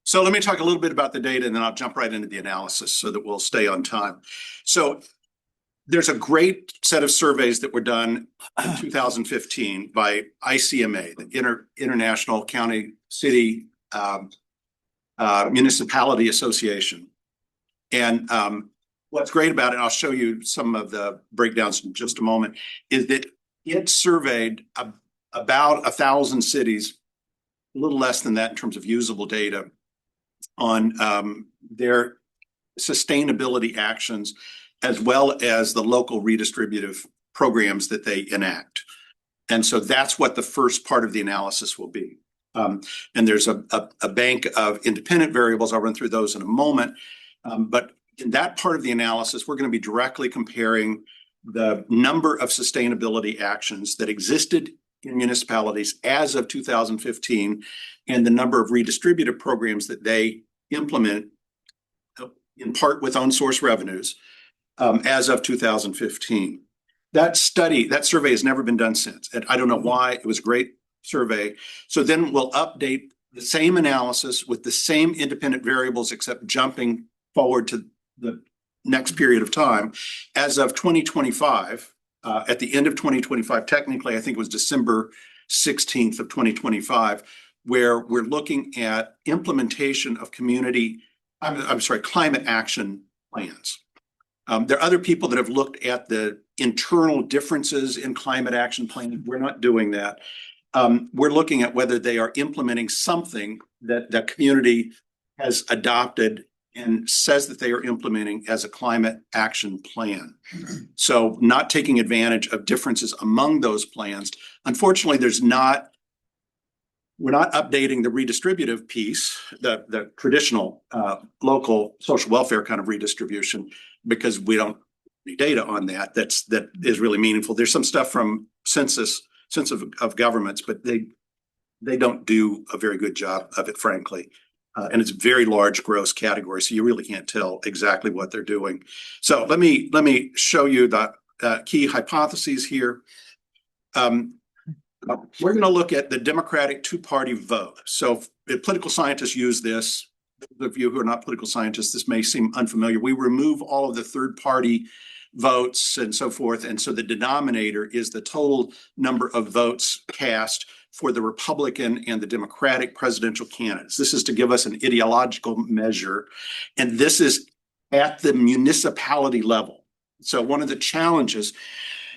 So let me talk a little bit about the data, and then I'll jump right into the analysis so that we'll stay on time. So there's a great set of surveys that were done in 2015 by ICMA, the International County City Municipality Association. And what's great about it, I'll show you some of the breakdowns in just a moment, is that it surveyed about 1,000 cities, a little less than that in terms of usable data, on their sustainability actions, as well as the local redistributive programs that they enact. And so that's what the first part of the analysis will be. And there's a bank of independent variables. I'll run through those in a moment. But in that part of the analysis, we're going to be directly comparing the number of sustainability actions that existed in municipalities as of 2015 and the number of redistributive programs that they implement, in part with own source revenues, as of 2015. That survey has never been done since. And I don't know why. It was a great survey. So then we'll update the same analysis with the same independent variables, except jumping forward to the next period of time. As of 2025, at the end of 2025, technically, I think it was December 16th of 2025, where we're looking at implementation of climate action plans. There are other people that have looked at the internal differences in climate action planning. We're not doing that. We're looking at whether they are implementing something that the community has adopted and says that they are implementing as a climate action plan. So not taking advantage of differences among those plans. Unfortunately, we're not updating the redistributive piece, the traditional local social welfare kind of redistribution, because we don't need data on that. That is really meaningful. There's some stuff from census of governments, but they don't do a very good job of it, frankly. And it's a very large gross category, so you really can't tell exactly what they're doing. So let me show you the key hypotheses here. We're going to look at the Democratic two-party vote. So if political scientists use this, those of you who are not political scientists, this may seem unfamiliar. We remove all of the third-party votes and so forth, and so the denominator is the total number of votes cast for the Republican and the Democratic presidential candidates. This is to give us an ideological measure, and this is at the municipality level. So one of the challenges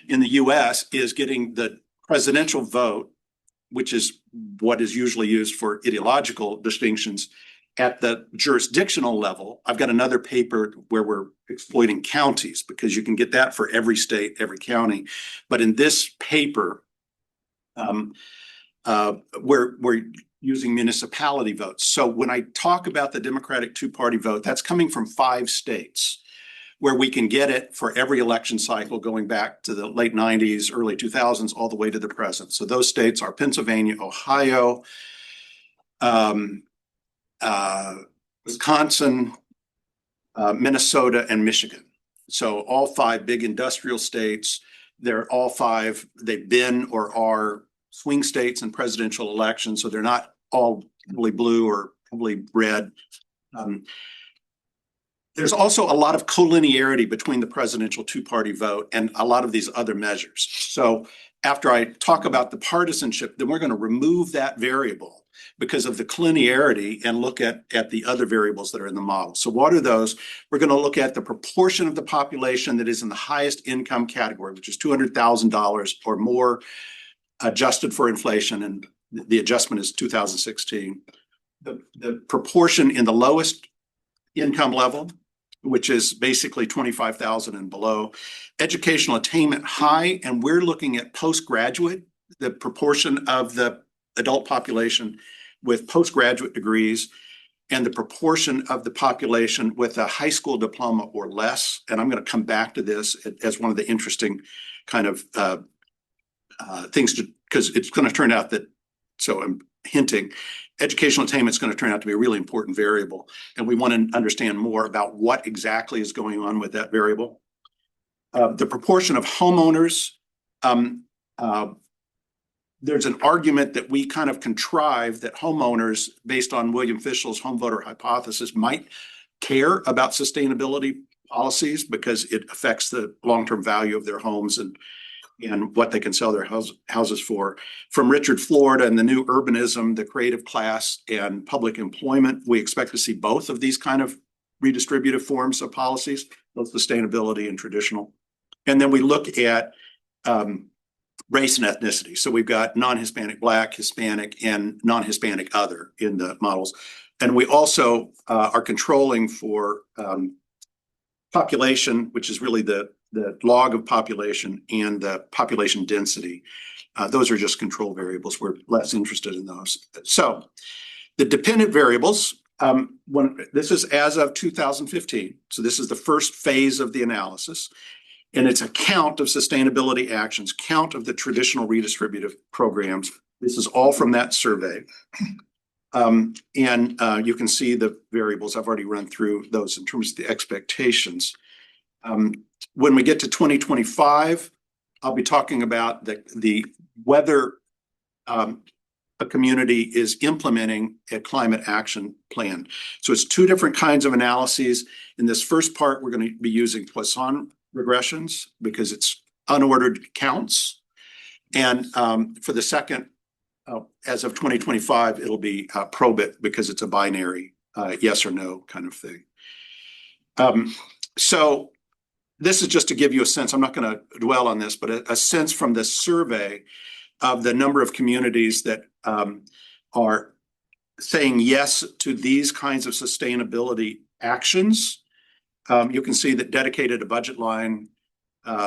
in the US is getting the presidential vote, which is what is usually used for ideological distinctions, at the jurisdictional level. I've got another paper where we're exploiting counties, because you can get that for every state, every county. But in this paper, we're using municipality votes. So when I talk about the Democratic two-party vote, that's coming from 5 states, where we can get it for every election cycle going back to the late 90s, early 2000s, all the way to the present. So those states are Pennsylvania, Ohio, Wisconsin, Minnesota, and Michigan. So all 5 big industrial states. They're all 5, they've been or are swing states in presidential elections, so they're not all probably blue or probably red. There's also a lot of collinearity between the presidential two-party vote and a lot of these other measures. So after I talk about the partisanship, then we're going to remove that variable because of the collinearity and look at the other variables that are in the model. So what are those? We're going to look at the proportion of the population that is in the highest income category, which is $200,000 or more, adjusted for inflation, and the adjustment is 2016. The proportion in the lowest income level, which is basically 25,000 and below. Educational attainment high, and we're looking at postgraduate, the proportion of the adult population with postgraduate degrees, and the proportion of the population with a high school diploma or less. And I'm going to come back to this as one of the interesting kind of things, because it's going to turn out that, so I'm hinting, educational attainment is going to turn out to be a really important variable. And we want to understand more about what exactly is going on with that variable. The proportion of homeowners there's an argument that we kind of contrive that homeowners, based on William Fischel's home voter hypothesis, might care about sustainability policies because it affects the long-term value of their homes and what they can sell their houses for. From Richard Florida and the new urbanism, the creative class, and public employment, we expect to see both of these kind of redistributive forms of policies, both sustainability and traditional. And then we look at race and ethnicity. So we've got non-Hispanic, Black, Hispanic, and non-Hispanic other in the models. And we also are controlling for population, which is really the log of population, and the population density. Those are just control variables. We're less interested in those. So the dependent variables, this is as of 2015. So this is the first phase of the analysis. And it's a count of sustainability actions, count of the traditional redistributive programs. This is all from that survey. And you can see the variables. I've already run through those in terms of the expectations. When we get to 2025, I'll be talking about whether a community is implementing a climate action plan. So it's two different kinds of analyses. In this first part, we're going to be using Poisson regressions because it's unordered counts. And for the second, as of 2025, it'll be probit because it's a binary yes or no kind of thing. So this is just to give you a sense. I'm not going to dwell on this, but a sense from this survey of the number of communities that are saying yes to these kinds of sustainability actions. You can see that dedicated a budget line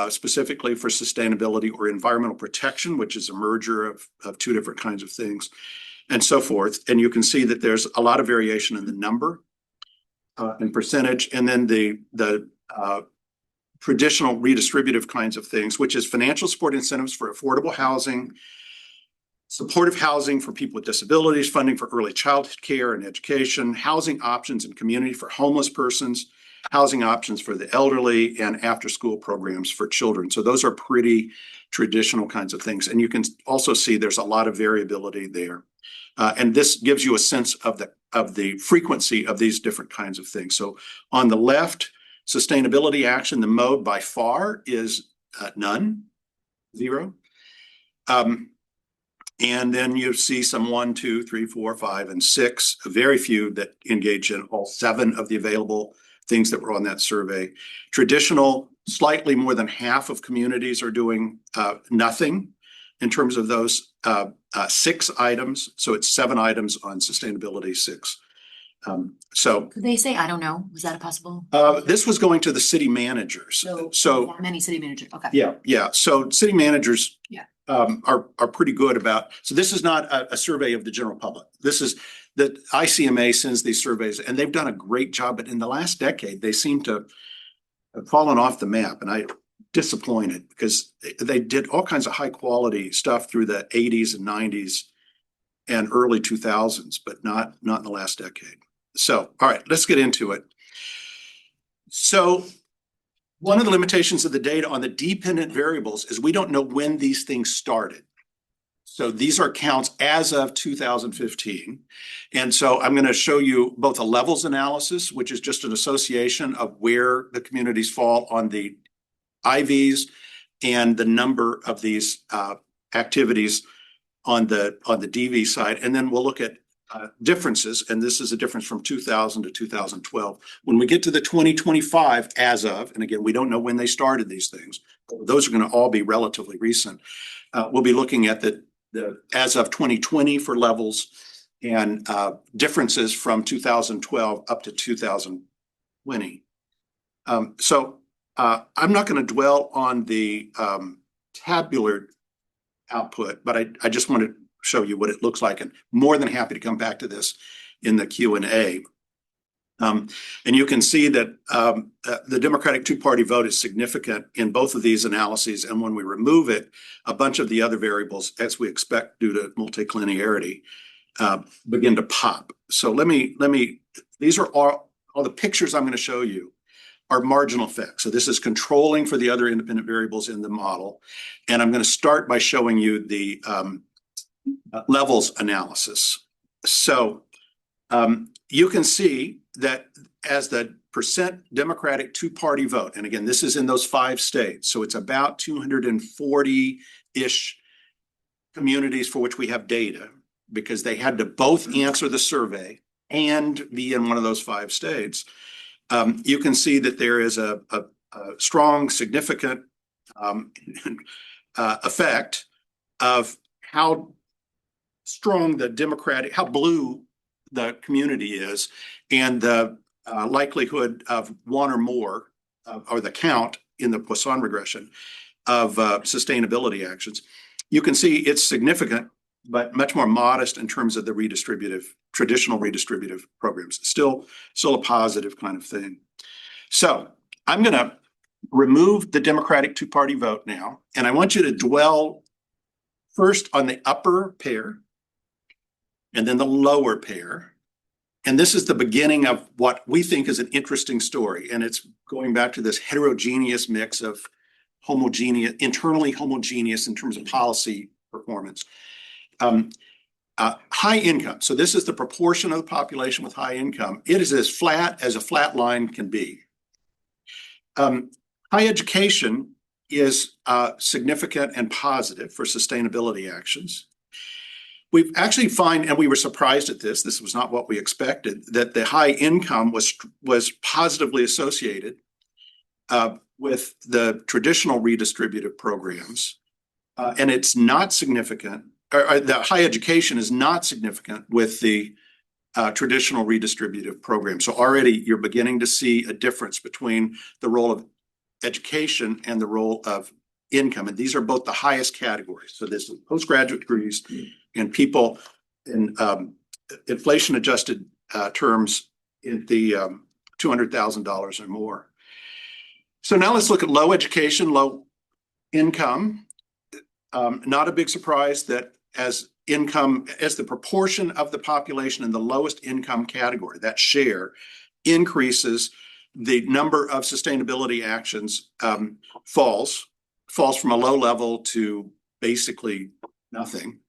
specifically for sustainability or environmental protection, which is a merger of two different kinds of things, and so forth. And you can see that there's a lot of variation in the number and percentage, and then the traditional redistributive kinds of things, which is financial support incentives for affordable housing, supportive housing for people with disabilities, funding for early childhood care and education, housing options and community for homeless persons, housing options for the elderly, and after-school programs for children. So those are pretty traditional kinds of things. And you can also see there's a lot of variability there. And this gives you a sense of the frequency of these different kinds of things. So on the left, sustainability action, the mode by far is none, 0. And then you see some 1, 2, 3, 4, 5, and 6, very few that engage in all 7 of the available things that were on that survey. Traditional, slightly more than half of communities are doing nothing in terms of those 6 items. So it's 7 items on sustainability, 6. So could they say, I don't know, was that possible? This was going to the city managers. So many city managers. Okay. Yeah. So city managers are pretty good about. So this is not a survey of the general public. This is the ICMA sends these surveys, and they've done a great job. But in the last decade, they seem to have fallen off the map, and I'm disappointed because they did all kinds of high quality stuff through the 80s and 90s and early 2000s, but not in the last decade. So, all right, let's get into it. So one of the limitations of the data on the dependent variables is we don't know when these things started. So these are counts as of 2015. And so I'm going to show you both a levels analysis, which is just an association of where the communities fall on the IVs and the number of these activities on the DV side. And then we'll look at differences, and this is a difference from 2000 to 2012. When we get to the 2025 as of, and again, we don't know when they started these things, those are going to all be relatively recent. We'll be looking at the as of 2020 for levels and differences from 2012 up to 2020. So I'm not going to dwell on the tabular output, but I just want to show you what it looks like, and more than happy to come back to this in the Q&A. And you can see that the Democratic two-party vote is significant in both of these analyses. And when we remove it, a bunch of the other variables, as we expect due to multilinearity, begin to pop. So let me, these are all the pictures I'm going to show you are marginal effects. So this is controlling for the other independent variables in the model. And I'm going to start by showing you the levels analysis. So you can see that as the percent Democratic two-party vote, and again, this is in those 5 states, so it's about 240-ish communities for which we have data, because they had to both answer the survey and be in one of those 5 states. You can see that there is a strong, significant effect of how strong the Democratic, how blue the community is, and the likelihood of one or more, or the count in the Poisson regression of sustainability actions. You can see it's significant, but much more modest in terms of the traditional redistributive programs. Still a positive kind of thing. So I'm going to remove the Democratic two-party vote now, and I want you to dwell first on the upper pair and then the lower pair. And this is the beginning of what we think is an interesting story. And it's going back to this heterogeneous mix of internally homogeneous in terms of policy performance. High income. So this is the proportion of the population with high income. It is as flat as a flat line can be. High education is significant and positive for sustainability actions. We actually find, and we were surprised at this was not what we expected, that the high income was positively associated with the traditional redistributive programs. And it's not significant, or the high education is not significant with the traditional redistributive program. So already you're beginning to see a difference between the role of education and the role of income. And these are both the highest categories. So this is postgraduate degrees and people in inflation adjusted terms in the $200,000 or more. So now let's look at low education, low income. Not a big surprise that as the proportion of the population in the lowest income category, that share increases, the number of sustainability actions falls from a low level to basically nothing.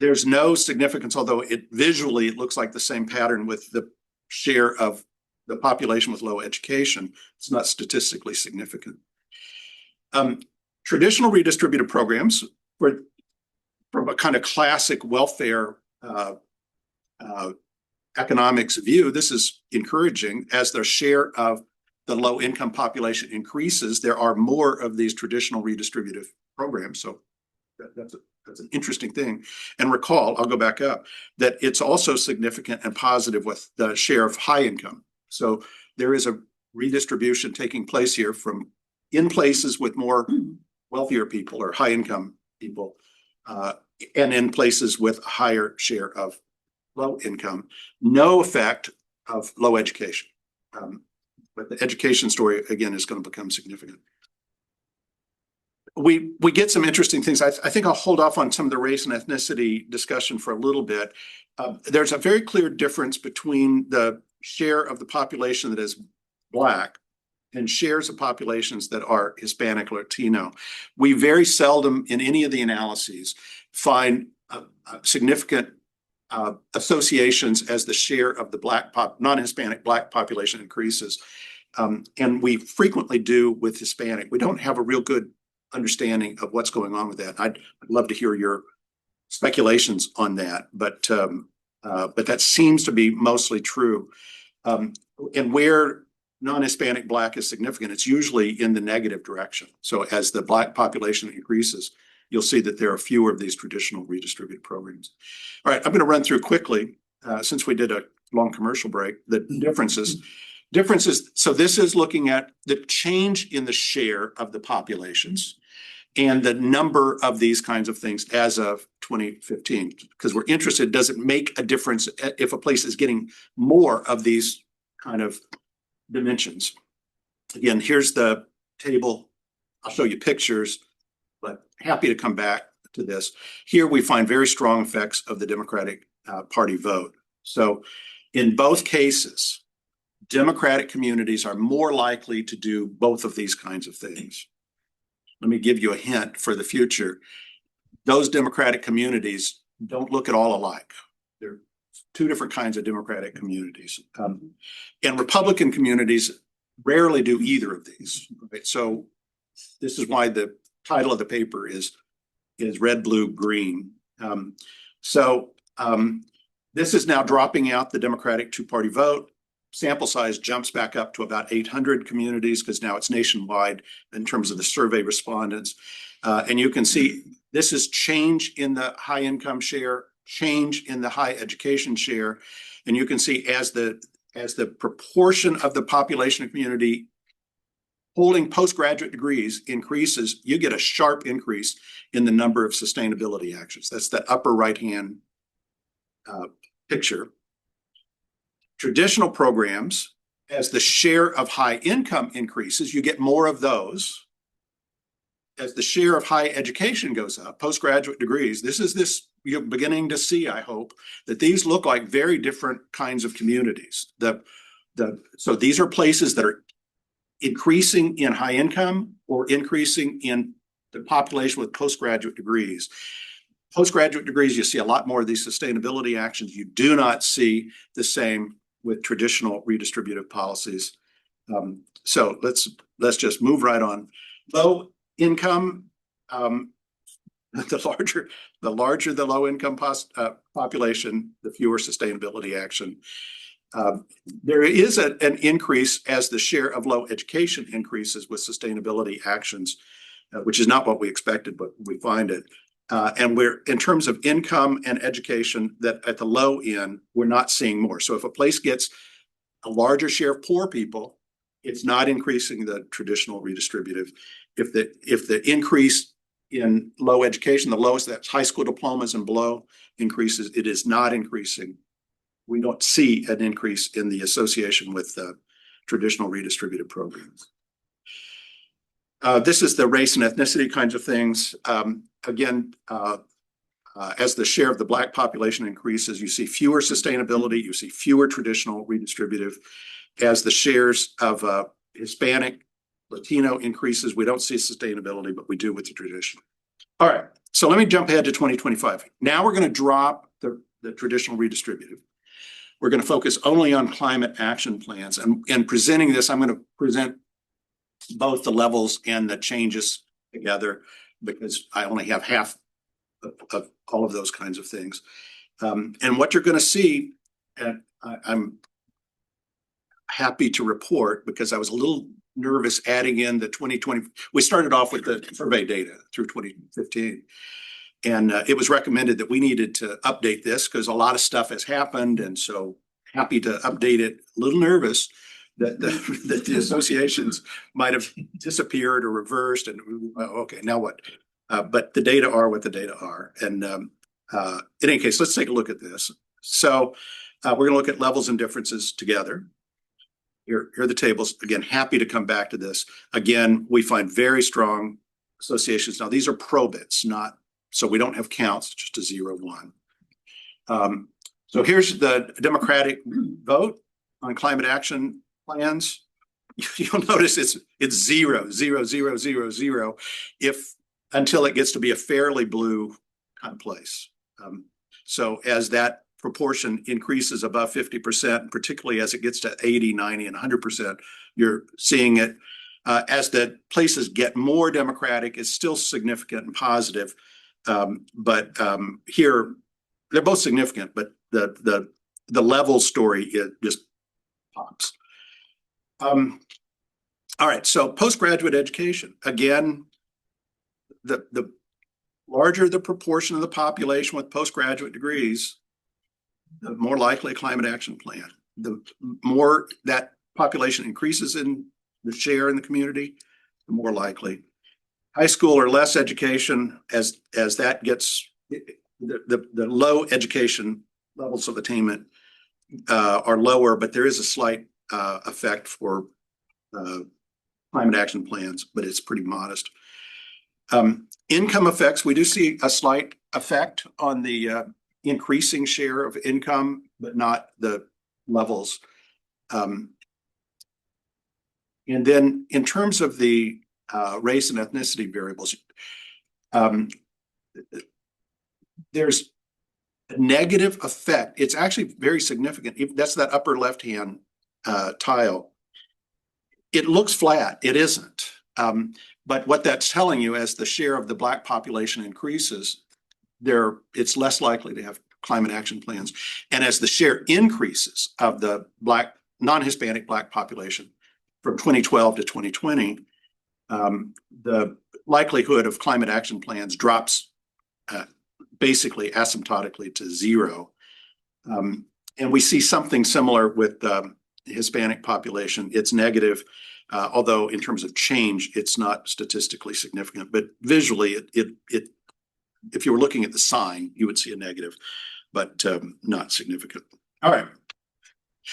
There's no significance, although visually it looks like the same pattern with the share of the population with low education. It's not statistically significant. Traditional redistributive programs, from a kind of classic welfare economics view, this is encouraging. As the share of the low income population increases, there are more of these traditional redistributive programs. So that's an interesting thing. And recall, I'll go back up, that it's also significant and positive with the share of high income. So there is a redistribution taking place here from in places with more wealthier people or high income people, and in places with a higher share of low income. No effect of low education. But the education story, again, is going to become significant. We get some interesting things. I think I'll hold off on some of the race and ethnicity discussion for a little bit. There's a very clear difference between the share of the population that is Black and shares of populations that are Hispanic or Latino. We very seldom in any of the analyses find significant associations as the share of the non-Hispanic Black population increases. And we frequently do with Hispanic. We don't have a real good understanding of what's going on with that. I'd love to hear your speculations on that, but that seems to be mostly true. And where non-Hispanic Black is significant, it's usually in the negative direction. So as the Black population increases, you'll see that there are fewer of these traditional redistributed programs. All right, I'm going to run through quickly, since we did a long commercial break, the differences. So this is looking at the change in the share of the populations and the number of these kinds of things as of 2015, because we're interested, does it make a difference if a place is getting more of these kind of dimensions? Again, here's the table. I'll show you pictures, but happy to come back to this. Here we find very strong effects of the Democratic Party vote. So in both cases, Democratic communities are more likely to do both of these kinds of things. Let me give you a hint for the future. those Democratic communities don't look at all alike. They're two different kinds of Democratic communities. And Republican communities rarely do either of these. Right? So this is why the title of the paper is red, blue, green. This is now dropping out the Democratic two-party vote. Sample size jumps back up to about 800 communities because now it's nationwide in terms of the survey respondents. And you can see this is change in the high income share, change in the high education share. And you can see as the proportion of the population community holding postgraduate degrees increases, you get a sharp increase in the number of sustainability actions. That's the upper right-hand picture. Traditional programs, as the share of high income increases, you get more of those. As the share of high education goes up, postgraduate degrees, you're beginning to see, I hope, that these look like very different kinds of communities. So these are places that are increasing in high income or increasing in the population with postgraduate degrees. Postgraduate degrees, you see a lot more of these sustainability actions. You do not see the same with traditional redistributive policies. So let's just move right on. Low income, the larger the low income population, the fewer sustainability action. There is an increase as the share of low education increases with sustainability actions, which is not what we expected, but we find it. And we're in terms of income and education that at the low end, we're not seeing more. So if a place gets a larger share of poor people, it's not increasing the traditional redistributive. If the increase in low education, the lowest, that's high school diplomas and below, increases, it is not increasing. We don't see an increase in the association with traditional redistributive programs. This is the race and ethnicity kinds of things. As the share of the Black population increases, you see fewer sustainability, you see fewer traditional redistributive. As the shares of Hispanic, Latino increases, we don't see sustainability, but we do with the traditional. All right, so let me jump ahead to 2025. Now we're going to drop the traditional redistributive. We're going to focus only on climate action plans. And presenting this, I'm going to present both the levels and the changes together because I only have half of all of those kinds of things. And what you're going to see, and I'm happy to report because I was a little nervous adding in the 2020. We started off with the survey data through 2015. And it was recommended that we needed to update this because a lot of stuff has happened. And so happy to update it. A little nervous that the associations might have disappeared or reversed. And okay, now what? But the data are what the data are. And in any case, let's take a look at this. So we're going to look at levels and differences together. Here are the tables. Again, happy to come back to this. Again, we find very strong associations. Now, these are probits, not, so we don't have counts, just a 0, 1. So here's the Democratic vote on climate action plans. You'll notice it's 0, 0, 0, 0, 0, until it gets to be a fairly blue kind of place. So as that proportion increases above 50%, particularly as it gets to 80, 90, and 100%, you're seeing it. As the places get more Democratic, it's still significant and positive. But here, they're both significant, but the level story, it just pops. All right, so postgraduate education. Again, the larger the proportion of the population with postgraduate degrees, the more likely a climate action plan. The more that population increases in the share in the community, the more likely. High school or less education, as that gets, the low education levels of attainment are lower, but there is a slight effect for climate action plans, but it's pretty modest. Income effects, we do see a slight effect on the increasing share of income, but not the levels. And then in terms of the race and ethnicity variables, there's a negative effect. It's actually very significant. That's that upper left-hand tile. It looks flat. It isn't. But what that's telling you, as the share of the Black population increases, it's less likely to have climate action plans. And as the share increases of the Black, non-Hispanic Black population from 2012 to 2020, the likelihood of climate action plans drops basically asymptotically to zero. And we see something similar with the Hispanic population. It's negative, although in terms of change, it's not statistically significant. But visually, if you were looking at the sign, you would see a negative, but not significant. All right.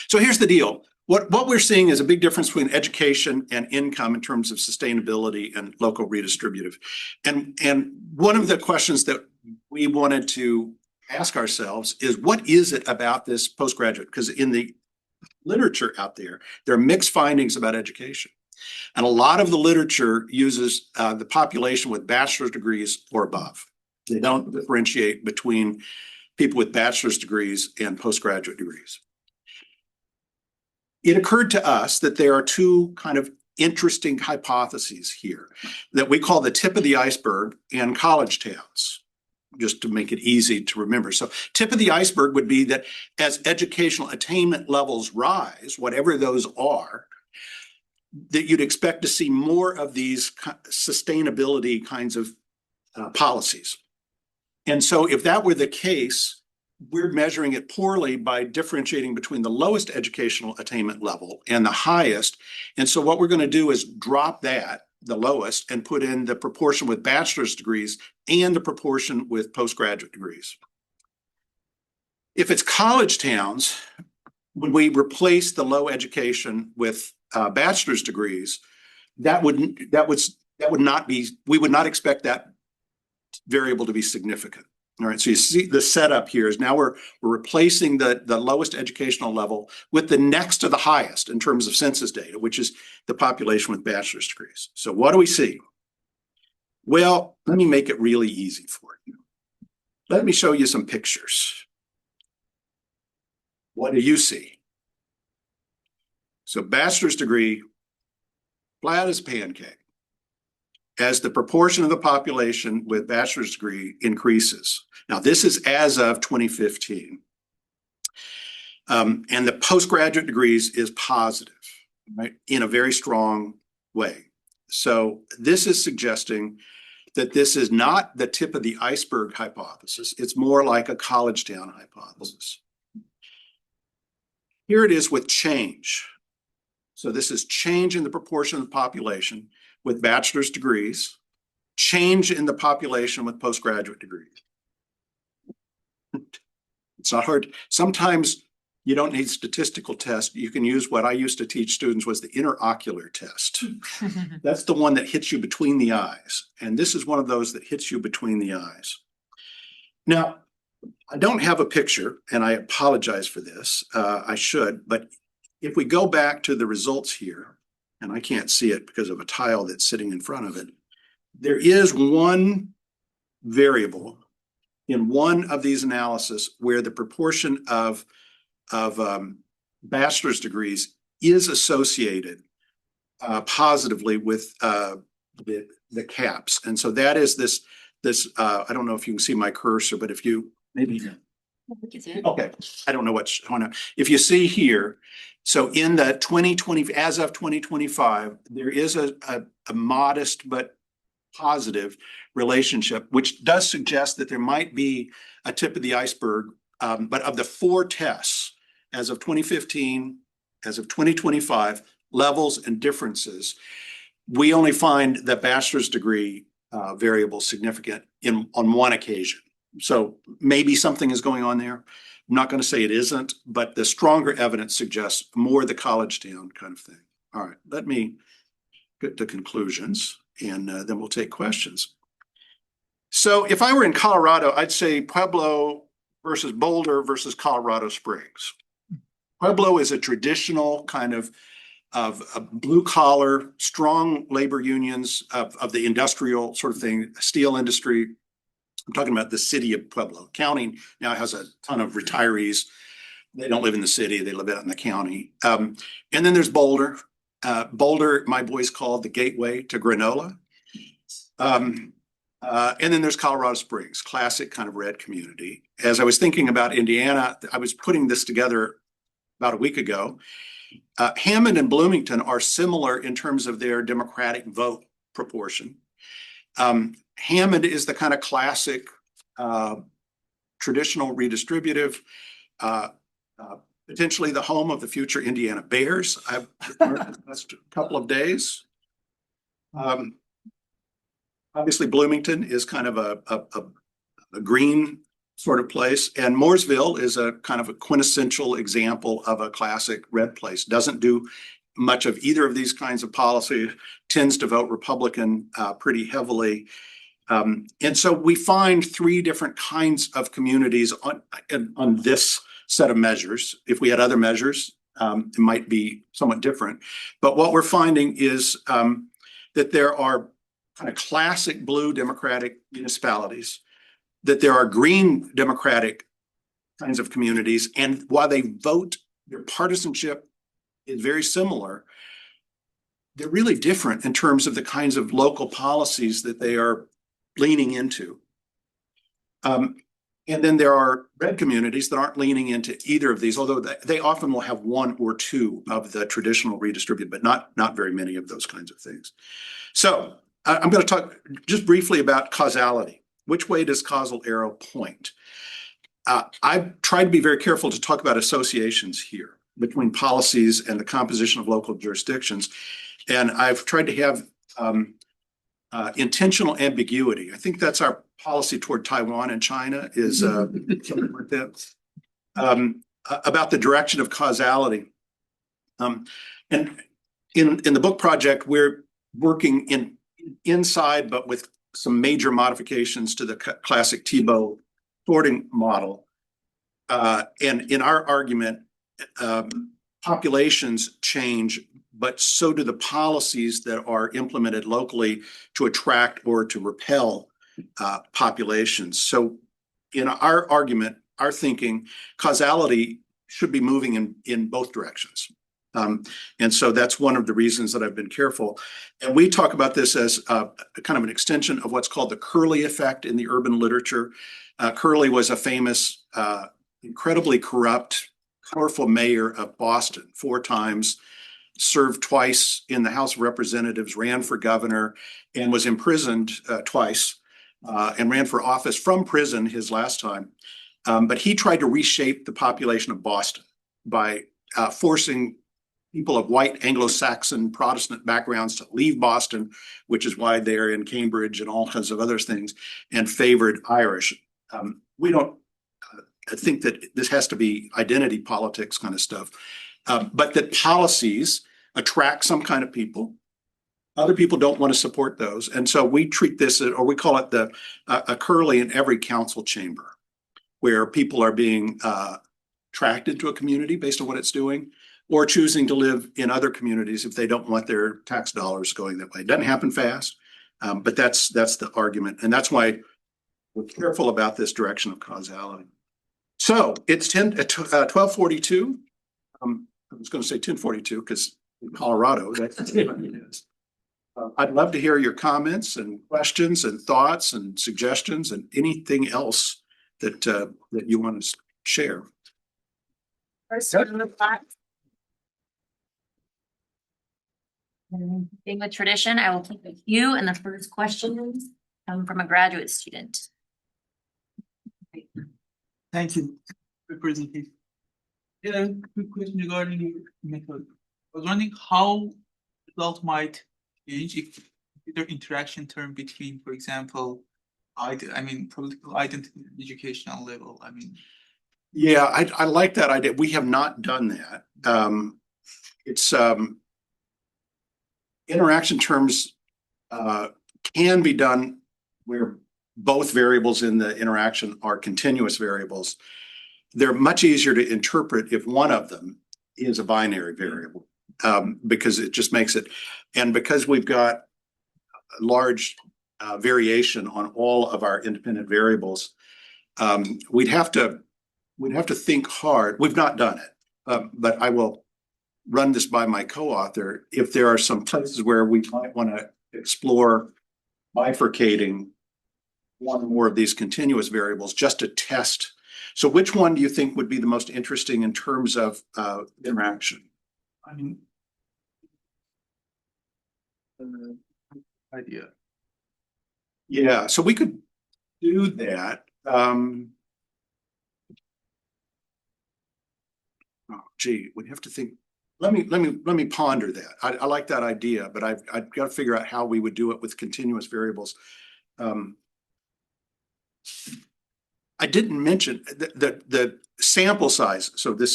So here's the deal. What we're seeing is a big difference between education and income in terms of sustainability and local redistributive. And one of the questions that we wanted to ask ourselves is, what is it about this postgraduate? Because in the literature out there are mixed findings about education. And a lot of the literature uses the population with bachelor's degrees or above. They don't differentiate between people with bachelor's degrees and postgraduate degrees. It occurred to us that there are two kind of interesting hypotheses here that we call the tip of the iceberg and college towns, just to make it easy to remember. So tip of the iceberg would be that as educational attainment levels rise, whatever those are, that you'd expect to see more of these sustainability kinds of policies. And so if that were the case, we're measuring it poorly by differentiating between the lowest educational attainment level and the highest. And so what we're going to do is drop that, the lowest, and put in the proportion with bachelor's degrees and the proportion with postgraduate degrees. If it's college towns, when we replace the low education with bachelor's degrees, we would not expect that variable to be significant. All right, so you see the setup here is now we're replacing the lowest educational level with the next to the highest in terms of census data, which is the population with bachelor's degrees. So what do we see? Well, let me make it really easy for you. Let me show you some pictures. What do you see? So bachelor's degree, flat as pancake. As the proportion of the population with bachelor's degree increases. Now, this is as of 2015. And the postgraduate degrees is positive, right, in a very strong way. So this is suggesting that this is not the tip of the iceberg hypothesis. It's more like a college town hypothesis. Here it is with change. So this is change in the proportion of the population with bachelor's degrees, change in the population with postgraduate degrees. It's not hard. Sometimes you don't need statistical tests. You can use what I used to teach students was the interocular test. That's the one that hits you between the eyes. And this is one of those that hits you between the eyes. Now, I don't have a picture, and I apologize for this. I should, but if we go back to the results here, and I can't see it because of a tile that's sitting in front of it, there is one variable in one of these analyses where the proportion of bachelor's degrees is associated positively with the caps. And so that is this I don't know if you can see my cursor, but if you maybe okay, I don't know if you see here. So in the 2020, as of 2025, there is a modest but positive relationship, which does suggest that there might be a tip of the iceberg. But of the four tests, as of 2015, as of 2025, levels and differences, we only find the bachelor's degree variable significant on one occasion. So maybe something is going on there. I'm not going to say it isn't, but the stronger evidence suggests more the college town kind of thing. All right, let me get to conclusions, and then we'll take questions. So if I were in Colorado, I'd say Pueblo versus Boulder versus Colorado Springs. Pueblo is a traditional kind of blue collar, strong labor unions of the industrial sort of thing, steel industry. I'm talking about the city of Pueblo. County now has a ton of retirees. They don't live in the city, they live out in the county. And then there's Boulder. Boulder, my boys call the gateway to granola. And then there's Colorado Springs, classic kind of red community. As I was thinking about Indiana, I was putting this together about a week ago. Hammond and Bloomington are similar in terms of their Democratic vote proportion. Hammond is the kind of classic traditional redistributive, potentially the home of the future Indiana Bears. I've learned that's a couple of days. Obviously, Bloomington is kind of a green sort of place, and Mooresville is a kind of a quintessential example of a classic red place. Doesn't do much of either of these kinds of policy, tends to vote Republican pretty heavily. And so we find three different kinds of communities on this set of measures. If we had other measures, it might be somewhat different. But what we're finding is that there are kind of classic blue Democratic municipalities, that there are green Democratic kinds of communities, and while they vote, their partisanship is very similar, they're really different in terms of the kinds of local policies that they are leaning into. And then there are red communities that aren't leaning into either of these, although they often will have one or two of the traditional redistributed, but not very many of those kinds of things. So I'm going to talk just briefly about causality. Which way does causal arrow point? I've tried to be very careful to talk about associations here between policies and the composition of local jurisdictions. And I've tried to have intentional ambiguity. I think that's our policy toward Taiwan and China is something like that. About the direction of causality. And in the book project, we're working inside, but with some major modifications to the classic Thibault sorting model. And in our argument, populations change, but so do the policies that are implemented locally to attract or to repel populations. So in our argument, our thinking, causality should be moving in both directions. And so that's one of the reasons that I've been careful. And we talk about this as kind of an extension of what's called the Curley effect in the urban literature. Curley was a famous, incredibly corrupt, powerful mayor of Boston, 4 times, served twice in the House of Representatives, ran for governor, and was imprisoned twice, and ran for office from prison his last time. But he tried to reshape the population of Boston by forcing people of white Anglo-Saxon Protestant backgrounds to leave Boston, which is why they're in Cambridge and all kinds of other things, and favored Irish. We don't think that this has to be identity politics kind of stuff, but that policies attract some kind of people. Other people don't want to support those. And so we treat this, or we call it a Curley in every council chamber, where people are being attracted to a community based on what it's doing, or choosing to live in other communities if they don't want their tax dollars going that way. It doesn't happen fast, but that's the argument. And that's why we're careful about this direction of causality. So it's 12:42. I was going to say 10:42 because in Colorado, that's what it is. I'd love to hear your comments and questions and thoughts and suggestions and anything else that you want to share. First one on the plot. Being with tradition, I will take a few, and the first questions come from a graduate student. Thank you for presentation. Yeah, quick question regarding your method. I was wondering how results might change if the interaction term between, for example, political identity and educational level. Yeah, I like that idea. We have not done that. It's interaction terms can be done where both variables in the interaction are continuous variables. They're much easier to interpret if one of them is a binary variable, because it just makes it, and because we've got large variation on all of our independent variables, we'd have to think hard. We've not done it, but I will run this by my co-author. If there are some places where we might want to explore bifurcating one or more of these continuous variables just to test. So which one do you think would be the most interesting in terms of interaction? I mean, idea. Yeah, so we could do that. Oh, gee, we have to think. Let me ponder that. I like that idea, but I've got to figure out how we would do it with continuous variables. I didn't mention the sample size. So the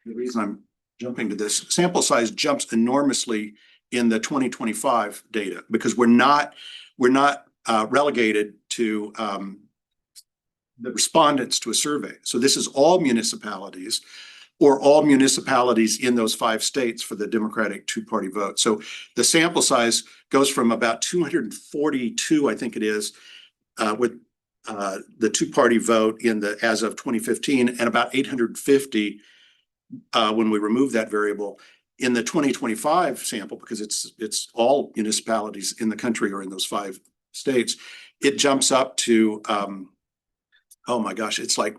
reason I'm jumping to this, sample size jumps enormously in the 2025 data because we're not relegated to the respondents to a survey. So this is all municipalities or all municipalities in those 5 states for the Democratic two-party vote. So the sample size goes from about 242, I think it is, with the two-party vote as of 2015, and about 850 when we remove that variable. In the 2025 sample, because it's all municipalities in the country or in those 5 states, it jumps up to oh my gosh, it's like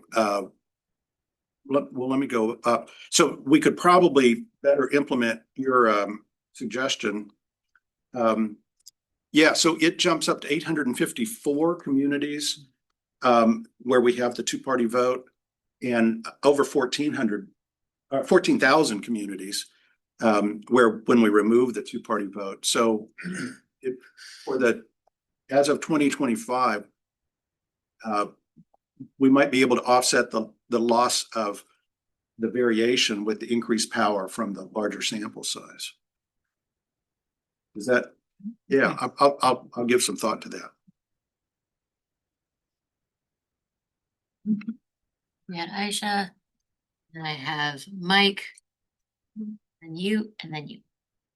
let me go up. So we could probably better implement your suggestion. Yeah, so it jumps up to 854 communities where we have the two-party vote, and over 14,000 communities where when we remove the two-party vote. So as of 2025, we might be able to offset the loss of the variation with the increased power from the larger sample size. Is that? Yeah, I'll give some thought to that. We had Aisha, and I have Mike, and you, and then you.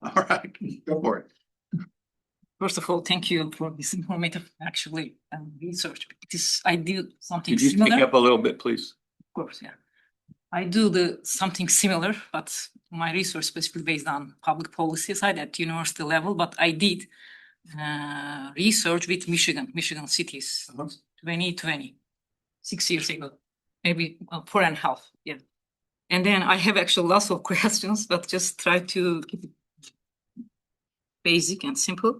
All right, go for it. First of all, thank you for this informative research. I do something Could you similar. speak up a little bit, please? Of course, yeah. I do something similar, but my research specifically based on public policy side at university level. But I did research with Michigan cities, 2020, 6 years ago, maybe 4.5. Yeah, and then I have actually lots of questions, but just try to keep it basic and simple.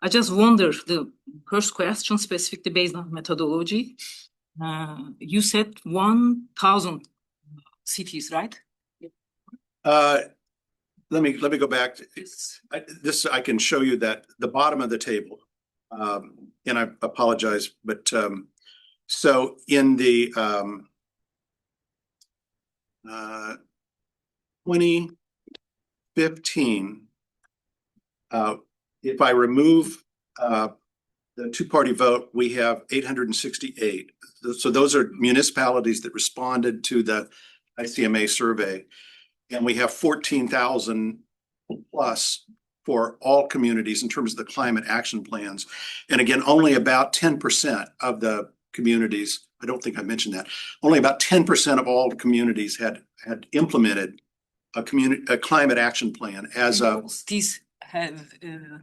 I just wonder the first question specifically based on methodology. You said 1,000 cities, right? Let me go back. I can show you that the bottom of the table, and I apologize, but so in the 2015, if I remove the two-party vote, we have 868. So those are municipalities that responded to the ICMA survey, and we have 14,000 plus for all communities in terms of the climate action plans. And again, only about 10% of the communities, I don't think I mentioned that, only about 10% of all communities had implemented a climate action plan as of These have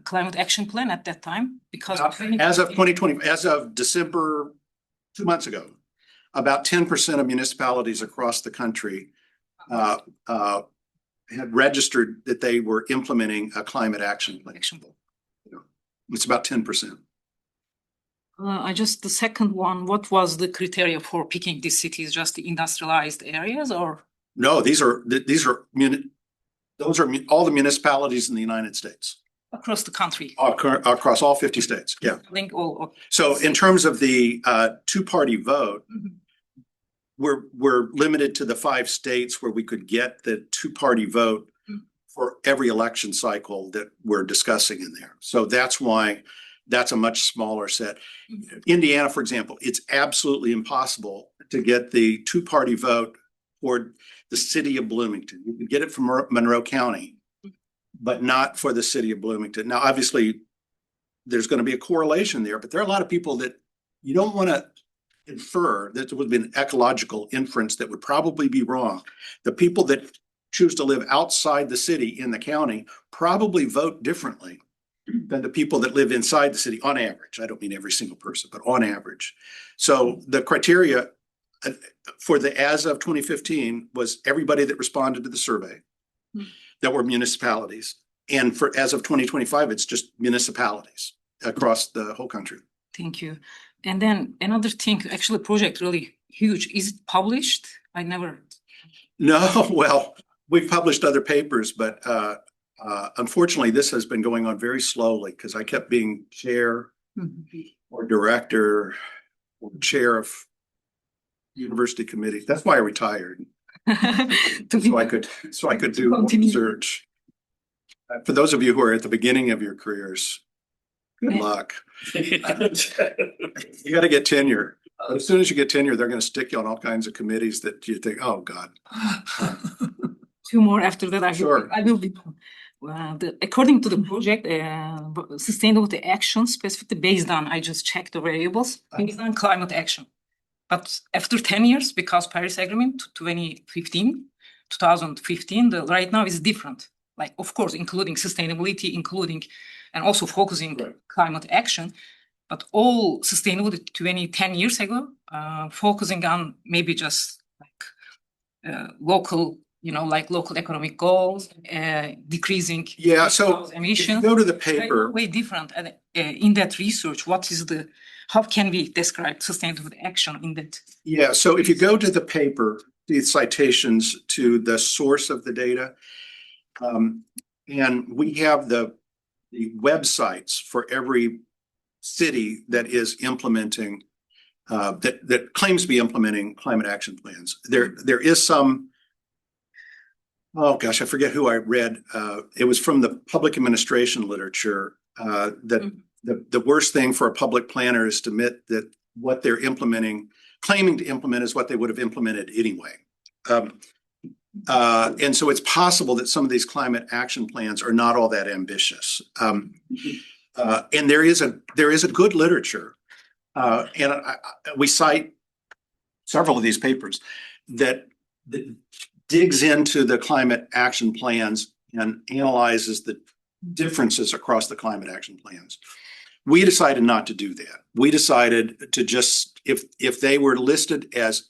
climate action plan at that time because as of 2020, as of December, 2 months ago, about 10% of municipalities across the country had registered that they were implementing a climate action plan. It's about 10%. The second one, what was the criteria for picking these cities? Just the industrialized areas, or? No, those are all the municipalities in the United States. Across the country. Across all 50 states, yeah. I think all. Okay. So in terms of the two-party vote, we're limited to the 5 states where we could get the two-party vote for every election cycle that we're discussing in there. So that's why that's a much smaller set. Indiana, for example, it's absolutely impossible to get the two-party vote for the city of Bloomington. You can get it from Monroe County, but not for the city of Bloomington. Now, obviously, there's going to be a correlation there, but there are a lot of people that you don't want to infer that there would be an ecological inference that would probably be wrong. The people that choose to live outside the city in the county probably vote differently than the people that live inside the city on average. I don't mean every single person, but on average. So the criteria for the as of 2015 was everybody that responded to the survey that were municipalities. And for as of 2025, it's just municipalities across the whole country. Thank you. And then another thing, actually project really huge. Is it published? I never. No, well, we've published other papers, but unfortunately, this has been going on very slowly because I kept being chair or director or chair of university committee. That's why I retired. So I could do more Continue. research. For those of you who are at the beginning of your careers, good luck. You got to get tenure. As soon as you get tenure, they're going to stick you on all kinds of committees that you think, oh God. Two more after that. Sure. I will be. According to the project, sustainability action specifically based on, I just checked the variables, based on climate action. But after 10 years, because Paris Agreement 2015, right now is different. Like, of course, including sustainability, and also focusing Right. climate action, but all sustainability 10 years ago, focusing on maybe just like local, like local economic goals, decreasing Yeah, so if you emissions. go to the Right, paper, way different. And in that research, how can we describe sustainable action in that? yeah, so if you go to the paper, the citations to the source of the data, and we have the websites for every city that is implementing, that claims to be implementing climate action plans. There is some, oh gosh, I forget who I read. It was from the public administration literature, that the worst thing for a public planner is to admit that what they're claiming to implement is what they would have implemented anyway. And so it's possible that some of these climate action plans are not all that ambitious. And there is a good literature, and we cite several of these papers that digs into the climate action plans and analyzes the differences across the climate action plans. We decided not to do that. We decided to just, if they were listed as,